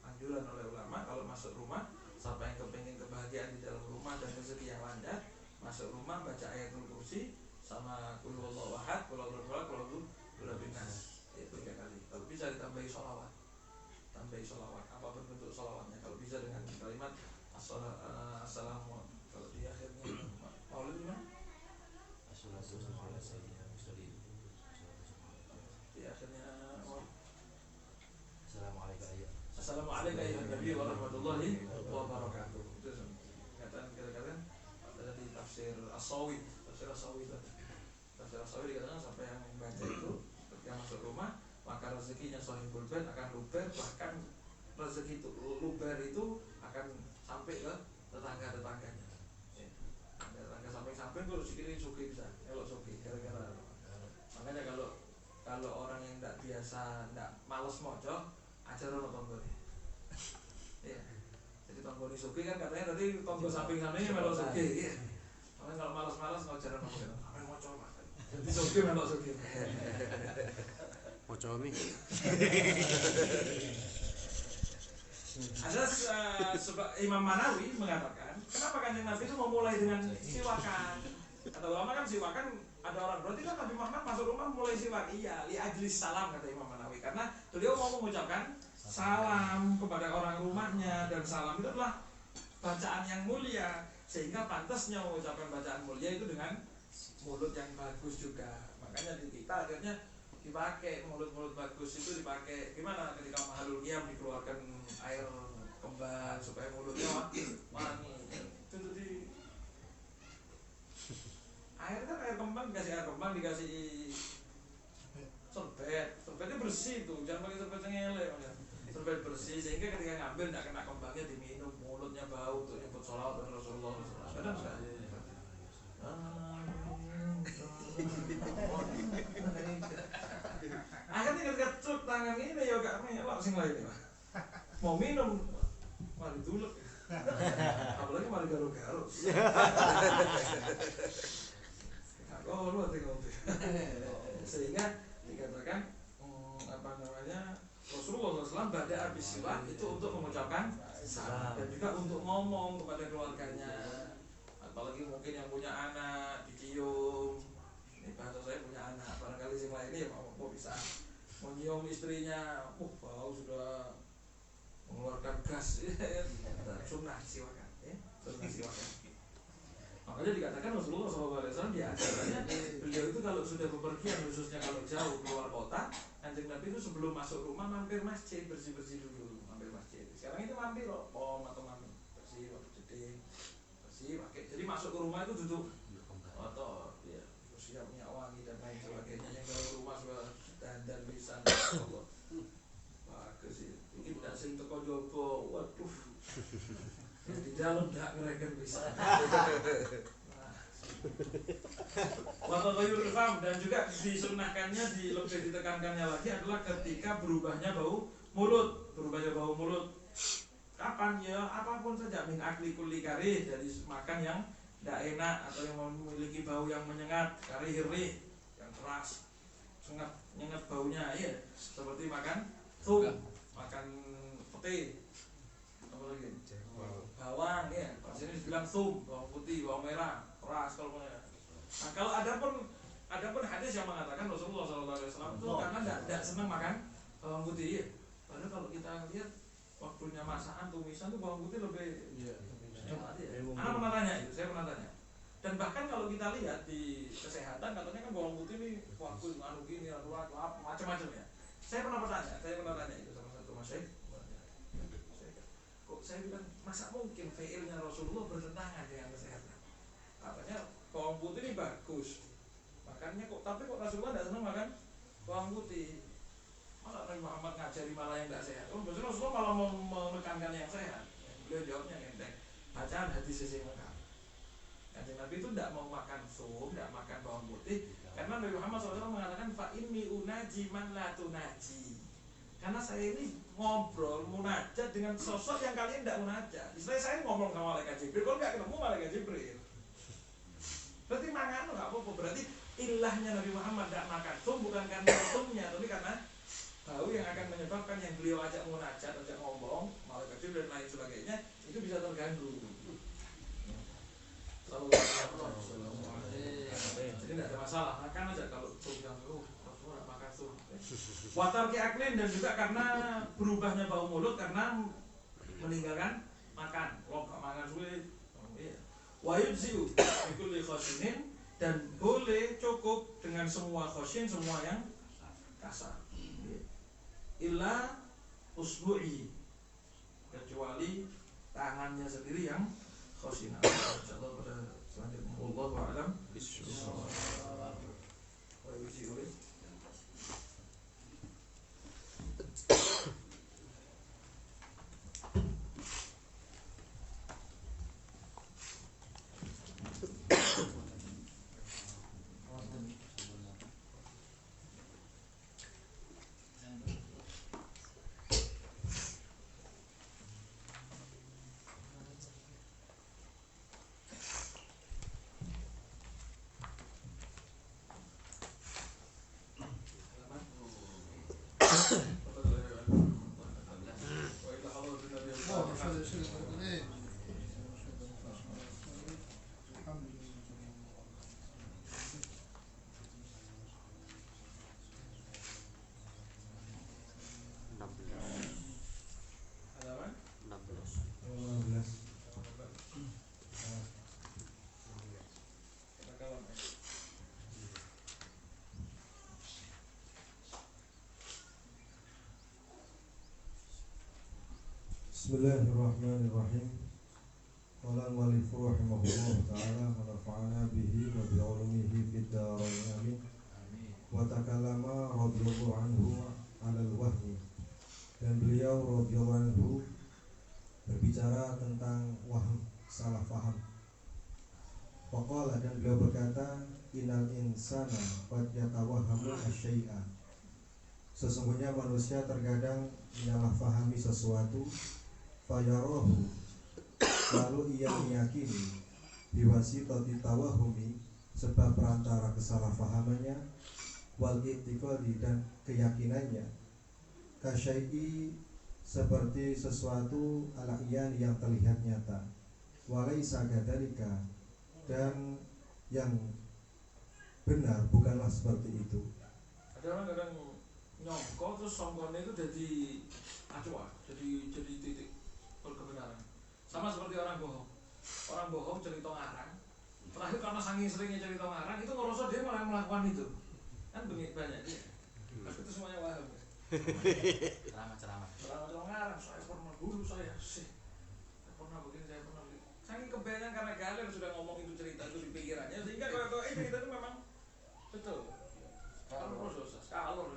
Speaker 2: anjuran oleh ulama kalau masuk rumah, siapa yang kepingin kebahagiaan di dalam rumah dan rezeki yang lancar, masuk rumah baca ayatul kursi sama qul huwallahu ahad, qul huwallahu ahad, qul huwallahu nas. Itu 3 kali. Kalau bisa ditambahi sholawat. Tambahi sholawat, apapun bentuk sholawatnya. Kalau bisa dengan kalimat assalamu, kalau di akhirnya maulid gimana? Di akhirnya assalamualaikum warahmatullahi warahmatullahi wabarakatuh. Itu kata-kata ada di tafsir As-Sawi. Tafsir As-Sawi dikatakan sampai yang membaca itu ketika masuk rumah maka rezekinya sahibul bait akan luber, bahkan rezeki itu luber itu akan sampai ke tetangga-tetangganya. Ya. Tetangga samping-samping terus dikirim sugih bisa, elok sugih gara-gara. Makanya kalau orang yang tidak biasa, tidak males mojo, ajaran tonggone. Ya. Jadi tonggone sugih kan katanya tadi tonggo samping-sampingnya melok sugih. Ya. Makanya kalau malas-malas ngajaran tonggone, apa yang mojo Mas? Jadi sugih melok sugih.
Speaker 4: Moco mi.
Speaker 2: Ada Imam Manawi mengatakan, kenapa Kanjeng Nabi itu memulai dengan siwakan? Kata ulama kan siwakan ada orang berarti kan Nabi Muhammad masuk rumah mulai siwak. Iya, li ajlis salam kata Imam Manawi, karena beliau mau mengucapkan salam kepada orang rumahnya, dan salam itu adalah bacaan yang mulia, sehingga pantasnya mengucapkan bacaan mulia itu dengan mulut yang bagus juga. Makanya di kita akhirnya dipakai mulut-mulut bagus itu dipakai gimana ketika mahalul qiyam dikeluarkan air kembang supaya mulutnya wangi. Itu di air kan air kembang, dikasih air kembang, dikasih serbetnya bersih tuh, jangan pakai serbet yang elek, serbet bersih sehingga ketika ngambil tidak kena kembangnya, diminum mulutnya bau untuk nyebut sholawat dan Rasulullah. Kadang sekali. Akhirnya ketika cuk tangan ini ya gak melok sing lain ya. Mau minum mari dulek. Apalagi mari garuk-garuk. Aku lu ngopi. Sehingga dikatakan apa namanya Rasulullah SAW pada habis siwak itu untuk mengucapkan salam dan juga untuk ngomong kepada keluarganya. Apalagi mungkin yang punya anak dicium. Ini bahasa saya punya anak, barangkali yang lainnya ya mau bisa menyium istrinya, bau sudah mengeluarkan gas, sunnah siwakan, ya, sunnah siwakan. Makanya dikatakan Rasulullah SAW di ajarannya beliau itu kalau sudah bepergian, khususnya kalau jauh keluar kota, Kanjeng Nabi itu sebelum masuk rumah mampir masjid, bersih-bersih dulu, mampir masjid. Sekarang itu mampir loh, atau mampir bersih, jeding, bersih, pakai. Jadi masuk ke rumah itu duduk, atau ya siap minyak wangi dan lain sebagainya. Yang kalau rumah sudah dandan bisa, Allah, bagus sih. Ini tidak sing teko jopo, waduh. Di dalam tidak ngereken bisa. Waktu ghayrul fam, dan juga disunahkannya lebih ditekankannya lagi adalah ketika berubahnya bau mulut, kapan ya, apapun saja, min akli kulli karih, dari makan yang tidak enak atau yang memiliki bau yang menyengat, karih yang keras, nyengat baunya, ya seperti makan thum, makan pete, apa lagi, bawang, ya di sini dibilang thum, bawang putih, bawang merah, keras kalau punya. Nah kalau ada pun hadis yang mengatakan Rasulullah SAW itu karena tidak senang makan bawang putih, ya. Padahal kalau kita lihat waktunya masakan tumisan itu bawang putih lebih. Saya pernah tanya. Dan bahkan kalau kita lihat di kesehatan katanya kan bawang putih ini waktu gini, macam-macam ya. Saya pernah tanya itu sama satu masyayikh. Kok saya bilang masa mungkin fi'ilnya Rasulullah bertentangan dengan kesehatan? Katanya bawang putih ini bagus. Makanya tapi kok Rasulullah tidak senang makan bawang putih? Malah Nabi Muhammad ngajari malah yang tidak sehat. Maksudnya Rasulullah malah menekankan yang sehat. Beliau jawabnya enteng. Bacaan hadis sisi lengkap. Kanjeng Nabi itu tidak mau makan sum, tidak makan bawang putih, karena Nabi Muhammad SAW mengatakan fa inni unaji man la tunaji. Karena saya ini ngobrol munajat dengan sosok yang kalian tidak munajat. Istilahnya saya ngomong sama malaikat Jibril, kalau nggak ketemu malaikat Jibril. Berarti mangan nggak apa-apa. Berarti ilahnya Nabi Muhammad tidak makan sum bukan karena sumnya, tapi karena bau yang akan menyebabkan yang beliau ajak munajat, ajak ngomong, malaikat Jibril dan lain sebagainya itu bisa terganggu. Jadi tidak ada masalah, makan aja kalau yang Rasulullah makan tuh. Watar aklin, dan juga karena berubahnya bau mulut karena meninggalkan makan. Kalau nggak makan sulit. Wayubziu bikulli khashinin, dan boleh cukup dengan semua khashin, semua yang kasar. Illa usbu'i, kecuali tangannya sendiri yang khashin. Insyaallah pada selanjutnya. Wallahu a'lam bishawab.
Speaker 1: Halaman
Speaker 5: 15.
Speaker 1: Katakanlah.
Speaker 5: Bismillahirrahmanirrahim. Qala al-mu'allif rahimahullah ta'ala wa nafa'ana bihi wa bi'ulumihi fid dharain amin. Wa takallama radhiyallahu anhu 'alal wahmi. Dan beliau radhiyallahu anhu berbicara tentang waham, salah faham. Waqala, dan beliau berkata, innal insana qad yatawahhamu asyai'a. Sesungguhnya manusia terkadang menyalahfahami sesuatu, fayarahu, lalu ia meyakini, biwasitati tawahumi, sebab perantara kesalahfahamannya, wal i'tiqadi, dan keyakinannya, kasyai'i, seperti sesuatu al-iyan yang terlihat nyata, walaysa kadzalika, dan yang benar bukanlah seperti itu.
Speaker 1: Ada orang kadang nyongko terus songkone itu jadi acuan, jadi titik kebenaran. Sama seperti orang bohong. Orang bohong cerita ngarang. Terakhir karena saking seringnya cerita ngarang itu ngerasa dia malah melakukan itu. Kan banyak dia. Tapi itu semuanya waham.
Speaker 3: Ceramah-ceramah.
Speaker 1: Orang ngarang, saya pernah dulu saya pernah begini, saya pernah begini. Saking kebanyakan karena galer sudah ngomong itu cerita itu di pikirannya sehingga kalau cerita itu memang betul. Kalau dosa, skalor.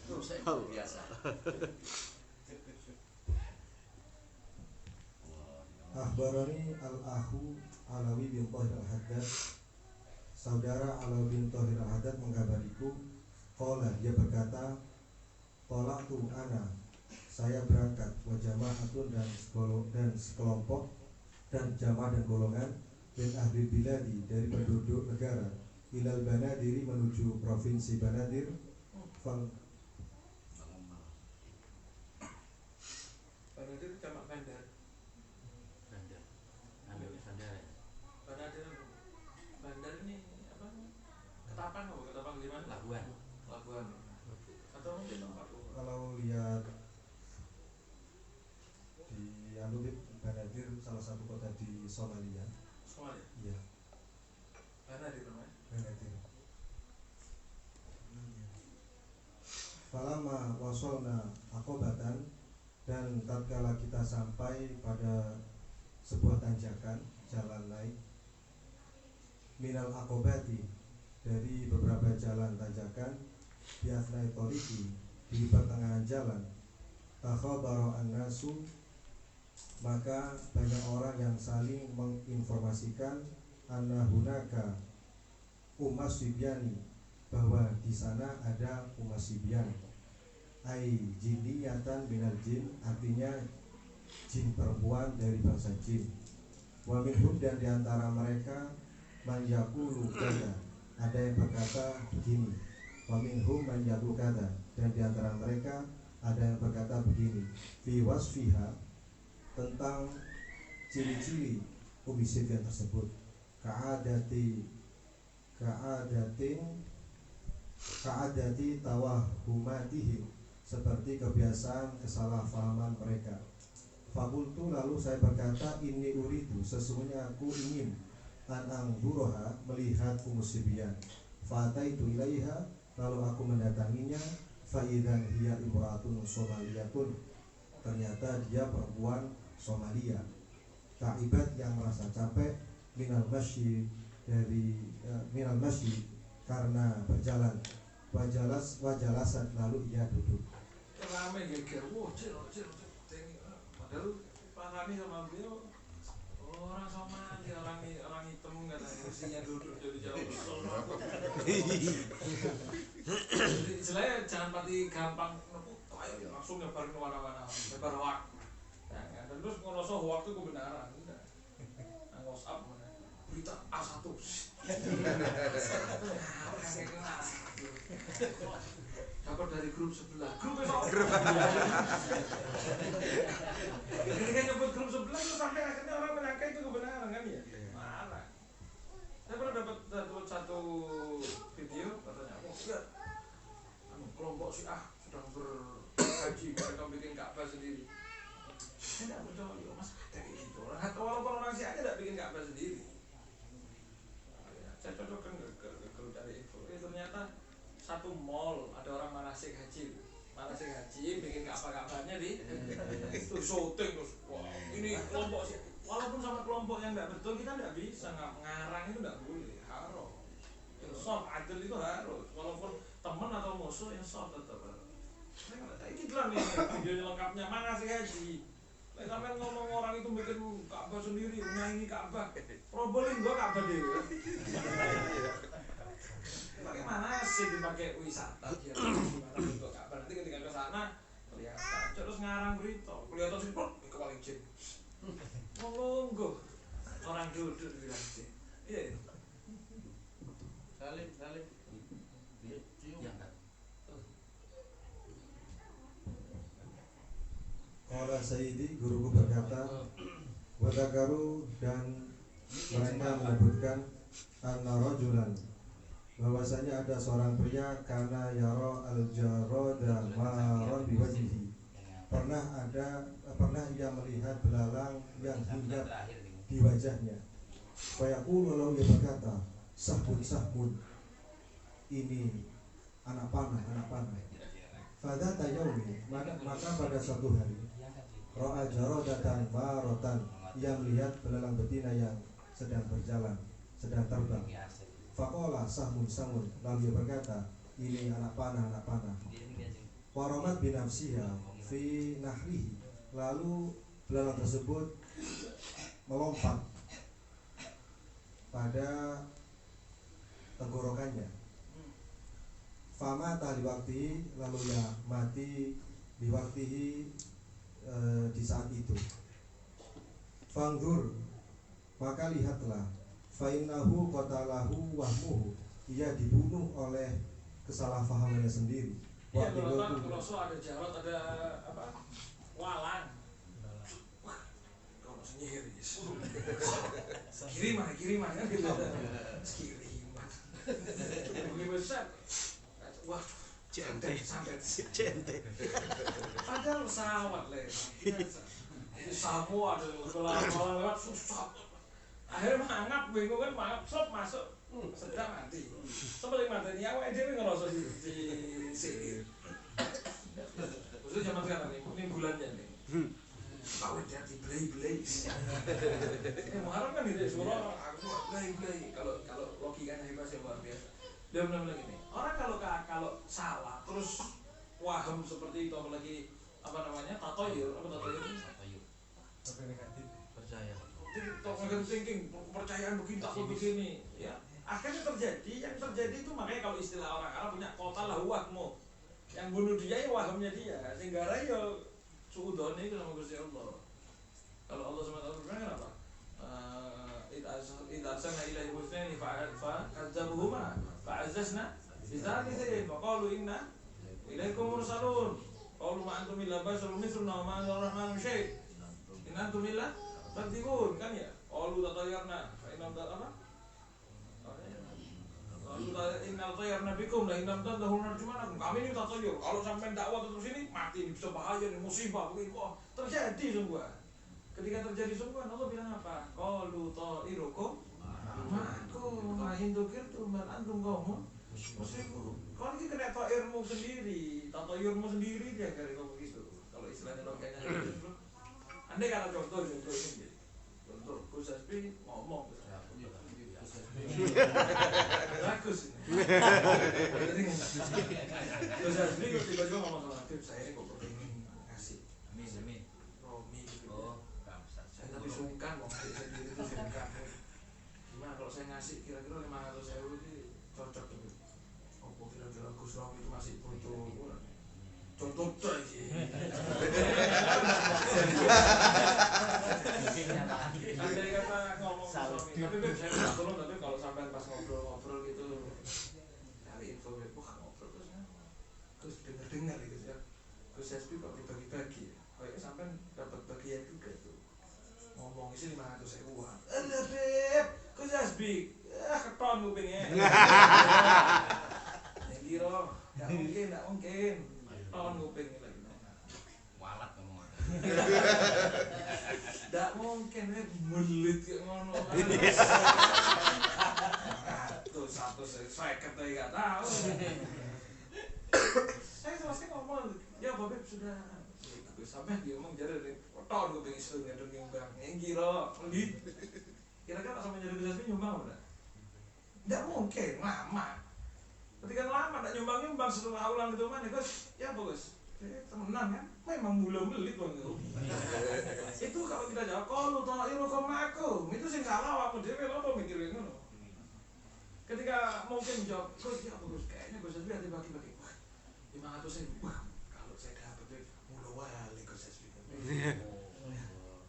Speaker 3: Dosa itu biasa.
Speaker 5: Akhbarani al-akhu Alawi bin Thahir al-Haddad. Saudara Alawi bin Thahir al-Haddad mengkabariku, qala, dia berkata, tolaktu ana, saya berangkat, wa jama'atun, dan sekelompok, dan jamaah dan golongan, min ahli biladi, dari penduduk negara, ilal Banadiri, menuju provinsi Banadir.
Speaker 1: Banadir itu jamak bandar. Bandar ini apa? Ketapang apa? Ketapang di mana?
Speaker 3: Labuan.
Speaker 1: Atau mungkin tempat umum.
Speaker 5: Kalau lihat di Alubit, Banadir salah satu kota di Somalia.
Speaker 1: Somalia.
Speaker 5: Iya,
Speaker 1: Banadir namanya.
Speaker 5: Banadir. Falama wasolna Aqobatan, dan tatkala kita sampai pada sebuah tanjakan, jalan naik, minal Aqobati, dari beberapa jalan tanjakan, biasnai toriki, di pertengahan jalan, takhabara an-nasu, maka banyak orang yang saling menginformasikan, anna hunaka umas sibyani, bahwa di sana ada umas sibyan, ai jinniyatan minal jin, artinya jin perempuan dari bangsa jin. Wa minhum, dan diantara mereka, man yaqulu kada, ada yang berkata begini. Wa minhum man yaqulu kada, dan diantara mereka ada yang berkata begini, fi wasfiha, tentang ciri-ciri Ummi Sibyan tersebut, ka'adati tawahumatihim, seperti kebiasaan kesalahpahaman mereka. Fakultu, lalu saya berkata, ini uridu, sesungguhnya aku ingin, an angduroha, melihat Ummu Sibyan. Fataitu ilaiha, lalu aku mendatanginya, faidan hiya imratun somaliyatun, ternyata dia perempuan Somalia. Ta'ibat, yang merasa capek, minal masyi, karena berjalan, wajalasat, lalu ia duduk.
Speaker 1: Rame geger, wah cil. Padahal pahami sama beliau orang Somalia, orang hitam katanya, mestinya duduk jadi jauh. Jadi istilahnya jangan pati gampang nepuk, ayo langsung nyebarin warna-warna, nyebar hoak. Nah, dan terus ngerasa hoak itu kebenaran, udah. Nah, WhatsApp berita A1.
Speaker 2: dapat dari grup sebelah. Grup itu ketika nyebut grup sebelah itu sampai akhirnya orang menyangka itu kebenaran kan ya. Marah. Saya pernah dapat satu video katanya, oh lihat kelompok Syiah sedang berhaji, mereka bikin Ka'bah sendiri. Saya tidak percaya, mas ada kayak gitu orang. Walaupun orang Syiah aja tidak bikin Ka'bah sendiri. Saya cocokkan ke grup dari info. Ternyata satu mall ada orang manasik haji bikin Ka'bah-Ka'bahnya di itu syuting terus. Wah, ini kelompok Syiah. Walaupun sama kelompok yang tidak betul kita tidak bisa ngarang itu tidak boleh, harus. Insaf, adil itu harus. Walaupun teman atau musuh insaf tetap harus. Ini adalah nih video lengkapnya mana sih haji. Sampai ngomong orang itu bikin Ka'bah sendiri, menyaingi Ka'bah. Probolinggo Ka'bah dia. Pakai mana sih dipakai wisata dia? Gimana bentuk Ka'bah nanti ketika ke sana kelihatan. Terus ngarang berita, kelihatan sih kok paling jin. Ngomong orang duduk di bilang jin. Iya. Salim.
Speaker 5: Qala Sayyidi, guruku berkata, Wadakaru, dan mereka menyebutkan anna rajulan, bahwasanya ada seorang pria karena yara al-jarada maron biwajhihi, pernah ia melihat belalang yang hinggap di wajahnya. Fayaqulu, lalu ia berkata, sahbun, ini anak panah. Fadata yaumi, maka pada suatu hari ra'a jaradatan marotan, ia melihat belalang betina yang sedang berjalan, sedang terbang. Faqala sahmun, lalu ia berkata, ini anak panah. Waramat binafsiha fi nahrihi, lalu belalang tersebut melompat pada tenggorokannya. Famata liwaktihi, lalu ia mati liwaktihi, di saat itu. Fangdur, maka lihatlah, fainahu qatalahu wahmuhu, ia dibunuh oleh kesalahpahamannya sendiri.
Speaker 2: Iya, kalau ada jarot, ada apa? Walang. Wah, kalau sendiri. Kiriman kan gitu. Kiriman. Ini besar. Wah,
Speaker 4: CNT.
Speaker 2: Padahal pesawat Samu ada kalau lewat susah. Akhirnya mangap, bingung kan, mangap, masuk, sedang mati. Sebelum mati, awalnya dia ngerasa di sini. Khususnya zaman sekarang ini bulannya nih. Kau jadi belai. Muharram kan gitu, surah aku belai. Kalau logikanya hebat luar biasa. Dia benar-benar gini. Orang kalau salah terus waham seperti itu, apalagi tatoyur
Speaker 3: Percaya.
Speaker 2: Negative thinking, kepercayaan begini takut begini, ya. Akhirnya yang terjadi itu makanya kalau istilah orang Arab punya qatalah wahmu, yang bunuh dia ya wahamnya dia, sehingga ya suudon itu sama Gusti Allah. Kalau Allah SWT berbilang apa? Idza arsalna ilaihi husnaini fa'azzabuhuma fa'azzazna bizalika faqalu inna ilaikum mursalun qalu ma antum illa basharun mithluna wa ma anzala ar-rahmanu syai' in antum illa takdzibun, kan ya? Qalu tatayyarna fa inna apa? Qalu inna tayyarna bikum la innam tadhuru narjumanakum. Kami ini tatayyur. Kalau sampai dakwah terus ini mati, ini bisa bahaya, ini musibah begini. Wah, terjadi sungguh. Ketika terjadi sungguhan, Allah bilang apa? Qalu ta'irukum ma'akum ma in dzukirtum bal antum qaumun musyrikun. Kau ini kena ta'irmu sendiri, tatayurmu sendiri dia kali kau begitu. Kalau istilahnya logikanya gitu. Andai kalau contoh ini. Contoh Gus Hasbi ngomong bagus. Gus Hasbi tiba-tiba ngomong sama Habib, saya ini kok pengen ngasih. Amin. Romi gitu. Saya tapi sungkan mau ngasih sendiri itu sungkan. Gimana kalau saya ngasih kira-kira 500.000 ini cocok tuh. Apa kira-kira Gus Romi itu masih butuh cocok aja. Andai kata ngomong Gus Romi, tapi saya minta tolong, tapi kalau sampai pas ngobrol gitu cari info, wah ngobrol terus Gus Hasbi kok dibagi-bagi ya. Kayaknya sampai dapat bagian juga tuh. Ngomong isi 500.000-an. Alah Beb, Gus Hasbi, keton kupingnya. Yang kira, gak mungkin. Keton kupingnya lagi.
Speaker 3: Walat ngomong.
Speaker 2: Gak mungkin, melit kayak ngono. Satu saya kata gak tahu. Saya selesai ngomong, ya Beb sudah. Sampai dia ngomong jadi nih, tahun gue pengen sering ada nyumbang, yang kira-kira sama jadi Gus Hasbi nyumbang udah? Nggak mungkin, lama. Ketika lama, tak nyumbang setelah ulang itu mana Gus? Ya Gus, temenan kan? Memang belum beli bang itu kalau kita jawab, kalau tahu aku, itu sih salah aku dewe apa mikirin itu. Ketika mungkin jawab, Gus ya Gus, kayaknya Gus Hasbi hati bagi-bagi, 500.000, wah kalau saya dapat duit mulu wali Gus Hasbi.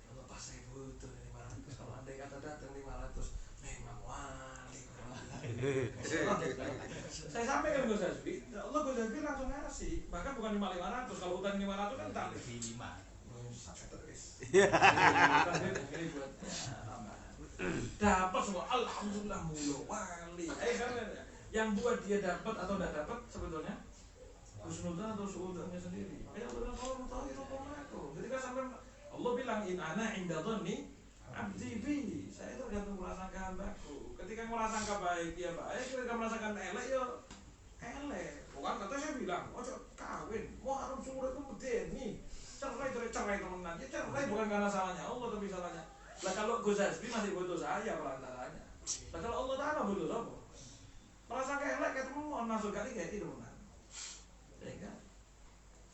Speaker 2: Kalau pas saya butuh 500, kalau andai kata datang 500, memang wali. Saya sampaikan Gus Hasbi, Allah Gus Hasbi langsung ngasih, bahkan bukan 500, kalau utang 500 kan tak lebih 5. Terus. Ini buat dapat semua, alhamdulillah mulu wali. Kan yang buat dia dapat atau tidak dapat sebetulnya husnudzan atau suudzannya sendiri. Allah bilang kalau tahu itu aku. Ketika sampai Allah bilang in ana inda dhanni abdi bi. Saya tergantung prasangka hambaku. Ketika merasangka baik dia baik, ketika merasakan elek ya elek. Bukan kata saya bilang, ojo kawin, mau harum sumur itu medeni. Cerai temenan. Ya cerai bukan karena salahnya Allah tapi salahnya. Lah kalau Gus Hasbi masih butuh saya perantaranya. Lah kalau Allah Ta'ala butuh apa? Prasangka elek ketemu mau masuk kali kayak itu temenan. Sehingga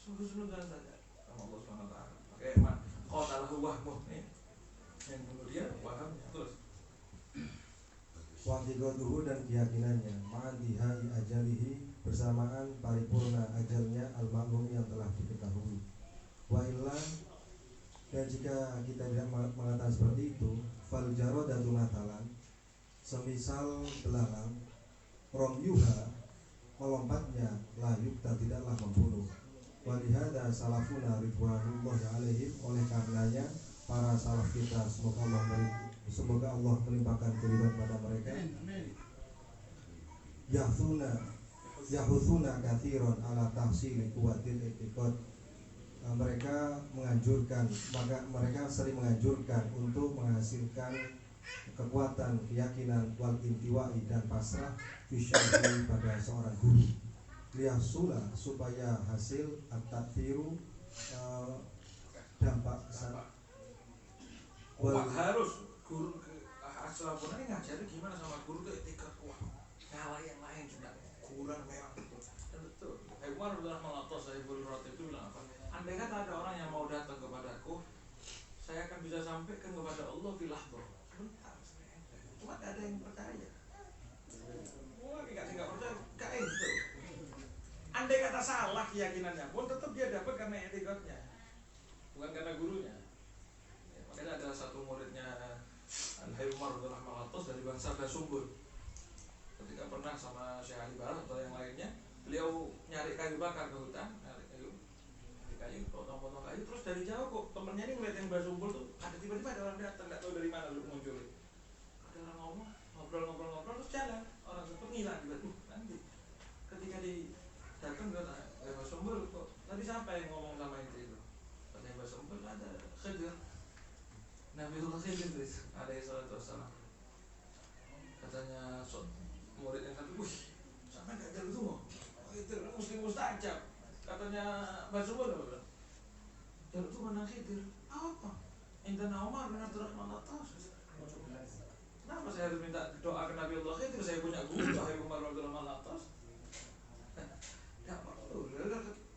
Speaker 2: sungguh-sungguh saja sama Allah SWT. Pakai iman. Qatalahu wahmuh nih. Yang kemudian wahamnya terus.
Speaker 5: Wa'tiqaduhu dan keyakinannya ma'antihai ajalihi bersamaan paripurna ajalnya al-ma'lum yang telah diketahui. Wa illa dan jika kita tidak mengatakan seperti itu, fal jaradatu matalan semisal belalang romyuha melompatnya layuk dan tidaklah membunuh. Walihada salafuna ridwanullah alaihim, oleh karenanya para salaf kita semoga Allah melimpahkan keridhaan pada mereka. Yahuthuna katsiran ala tahsili quwwatil i'tiqad. Mereka sering menganjurkan untuk menghasilkan kekuatan keyakinan wal intiwai dan pasrah fisyaihi pada seorang guru liyahsula supaya hasil at-ta'thiru dampak
Speaker 2: harus guru asal ini ngajari gimana sama guru itu etika kuat ngalah yang lain juga kurang memang betul dan betul. Umar bilang melatos saya roti itu bilang apa? Andai kata ada orang yang mau datang kepadaku, saya akan bisa sampaikan kepada Allah bilahdoh sebentar, cuma gak ada yang percaya. Nggak percaya, gak itu. Andai kata salah keyakinannya pun tetap dia dapat karena etikotnya, bukan karena gurunya. Ya, makanya ada satu muridnya Umar adalah Malatos dari bangsa Basumbul. Ketika pernah sama Syekh Ali Barat atau yang lainnya, beliau nyari kayu bakar ke hutan, potong-potong kayu, terus dari jauh kok temennya ini ngeliat yang Basumbul tuh ada tiba-tiba ada orang datang, nggak tahu dari mana lu muncul. Ada orang ngomong, ngobrol terus jalan, orang tersebut ngilang tiba-tiba. Nanti ketika datang ke Basumbul, kok tadi siapa yang ngomong sama itu? Katanya Basumbul ada Khidir, Nabiullah Khidir, alaihi salatu wassalam. Katanya murid yang satu, wih, sampai nggak jalan semua. Khidir muslim mustajab. Katanya Basumbul apa? Jalur itu mana Khidir? Apa? Indana Umar bin Abdurrahman Al-Atas. Kenapa saya harus minta doa ke Nabi Allah Khidir? Saya punya guru, Wahai Umar bin Abdurrahman Al-Atas. Gak perlu.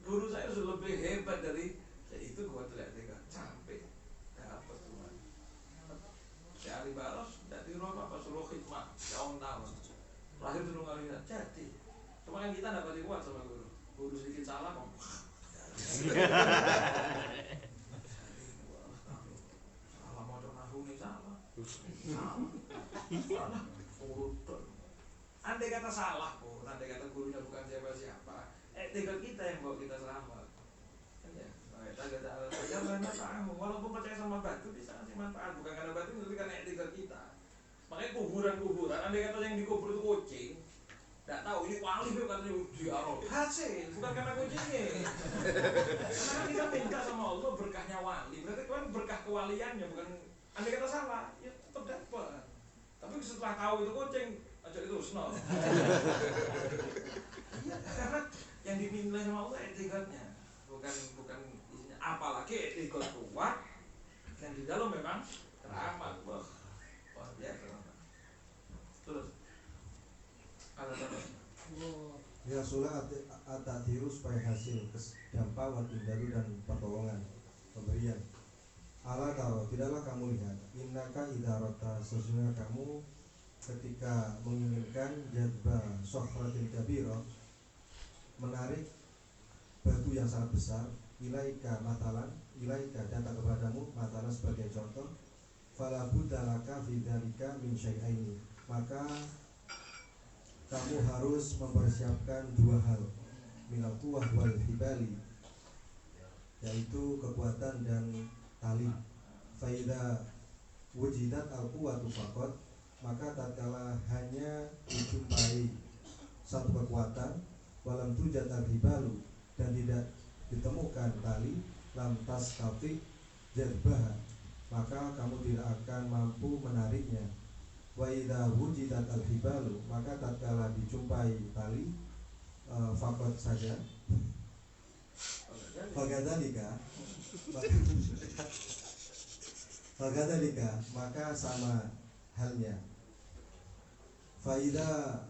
Speaker 2: Guru saya sudah lebih hebat dari itu. Gua tidak sampai dapat Tuhan. Si Ali Baros tidak tiru apa suruh khidmat tahun-tahun. Terakhir suruh ngalihat jadi. Cuma kan kita dapat kuat sama guru. Guru sedikit salah kok. Salah mau nahu nih salah. Salah. Andai kata salah pun, andai kata gurunya bukan siapa-siapa, etika kita yang bawa kita selamat. Kan ya?
Speaker 1: Ya manfaat, walaupun percaya sama batu bisa ngasih manfaat, bukan karena batu tapi karena etika kita. Makanya kuburan, andai kata yang dikubur itu kucing, tidak tahu ini wali itu katanya diarol hasil, bukan karena kucingnya. Karena kita minta sama Allah berkahnya wali, berarti kan berkah kewaliannya, bukan andai kata salah, ya tetap dapat. Tapi setelah tahu itu kucing, aja terus no. Iya, karena yang diminta sama Allah etikanya, bukan isinya. Apalagi etika kuat yang di dalam memang keramat, wah biasa. Terus ada apa?
Speaker 5: Ya sulah atadiru supaya hasil dampak watindalu dan pertolongan pemberian. Allah tahu, tidaklah kamu lihat, innaka idarota sesungguhnya kamu ketika menginginkan jadba sohratin kabiro, menarik batu yang sangat besar, ilaika matalan, ilaika datang kepadamu matalan sebagai contoh, fala budalaka fidzalika min syai'aini, maka kamu harus mempersiapkan dua hal, minal quwwah wal hibali, yaitu kekuatan dan tali. Faida wujidat al quwwatu faqat, maka tatkala hanya dijumpai satu kekuatan, walam tujad al hibalu, dan tidak ditemukan tali, lam tastafi jadbah, maka kamu tidak akan mampu menariknya. Wa idza wujidat al hibalu, maka tatkala dijumpai tali, faqat saja. Fagadalika, maka sama halnya. Faida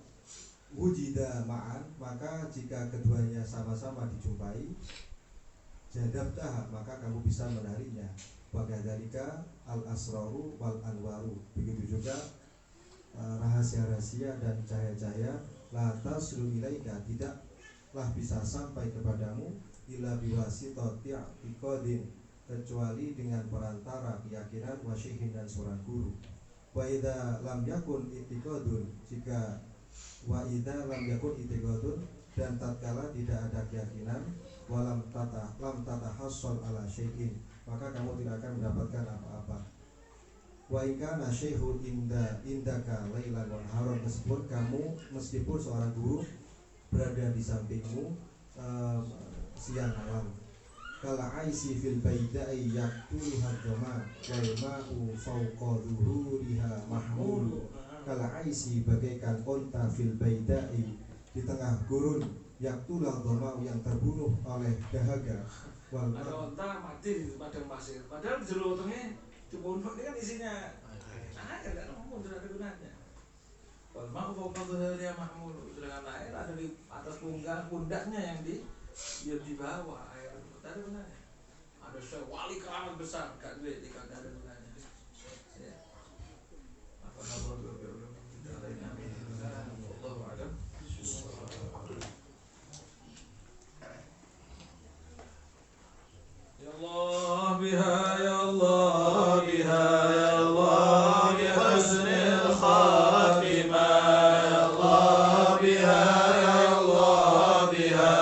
Speaker 5: wujida ma'an, maka jika keduanya sama-sama dijumpai, jadabtah, maka kamu bisa menariknya. Fagadalika al asraru wal anwaru, begitu juga rahasia-rahasia dan cahaya-cahaya, la taslu ilaika, tidaklah bisa sampai kepadamu illa biwasitati i'tiqadin, kecuali dengan perantara keyakinan, wasyihin dan seorang guru. Wa idza lam yakun i'tiqadun, jika wa idza lam yakun i'tiqadun, dan tatkala tidak ada keyakinan, walam tatahassal ala syai'in, maka kamu tidak akan mendapatkan apa-apa. Wa ikana syai'un indaka lailan wa naharon, meskipun seorang guru berada di sampingmu siang malam. Kala aisi fil baidai yaktuluha doma wal ma'u fawqa dhuhuriha mahmulu. Kala aisi bagaikan onta fil baidai, di tengah gurun, yaktuluha doma yang terbunuh oleh dahaga.
Speaker 1: Ada onta mati di padang pasir, padahal jero tengah dibunuh, ini kan isinya air, kan umum, tidak ada gunanya. Wal ma'u fawqa dhuhuriha mahmulu, sedangkan air ada di atas pundaknya yang di bawah. Ada gunanya. Ada wali keramat besar, gak duit, tidak ada gunanya. Ya. Apa nama Allahu a'lam. Ya Allah biha, ya Allah biha, ya Allah bi husnil khatimah, ya Allah biha, ya Allah biha,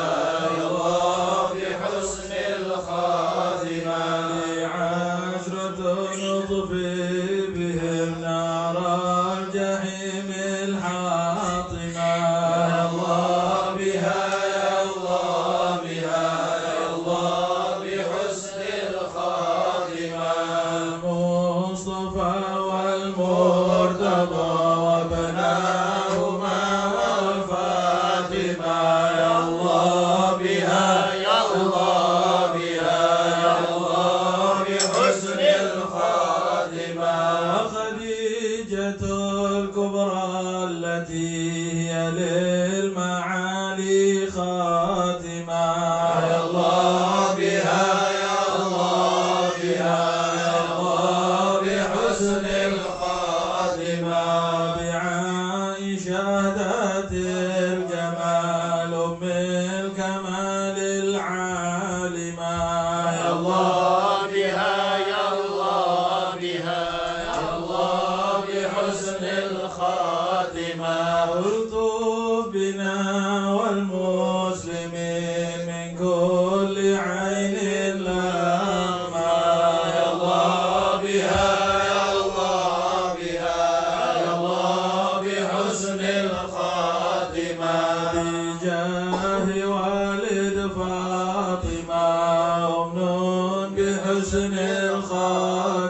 Speaker 1: ya Allah bi husnil khatimah, li'ashratun udfi bihim naral jahimil hatimah, ya Allah biha, ya Allah biha, ya Allah bi husnil khatimah, Mustafa wal Murtada wa banahuma wal Fatimah, ya Allah biha, ya Allah biha, ya Allah bi husnil khatimah, Khadijatul Kubra allati hiya lil ma'ali khatimah, ya Allah biha, ya Allah biha, ya Allah bi husnil khatimah, bi Aisha dhatil jamal ummil kamalil alimah, ya Allah biha, ya Allah biha, ya Allah bi husnil khatimah, ultuf bina wal muslimin min kulli aynin la فاطمة ومنون بحسن الخاتمة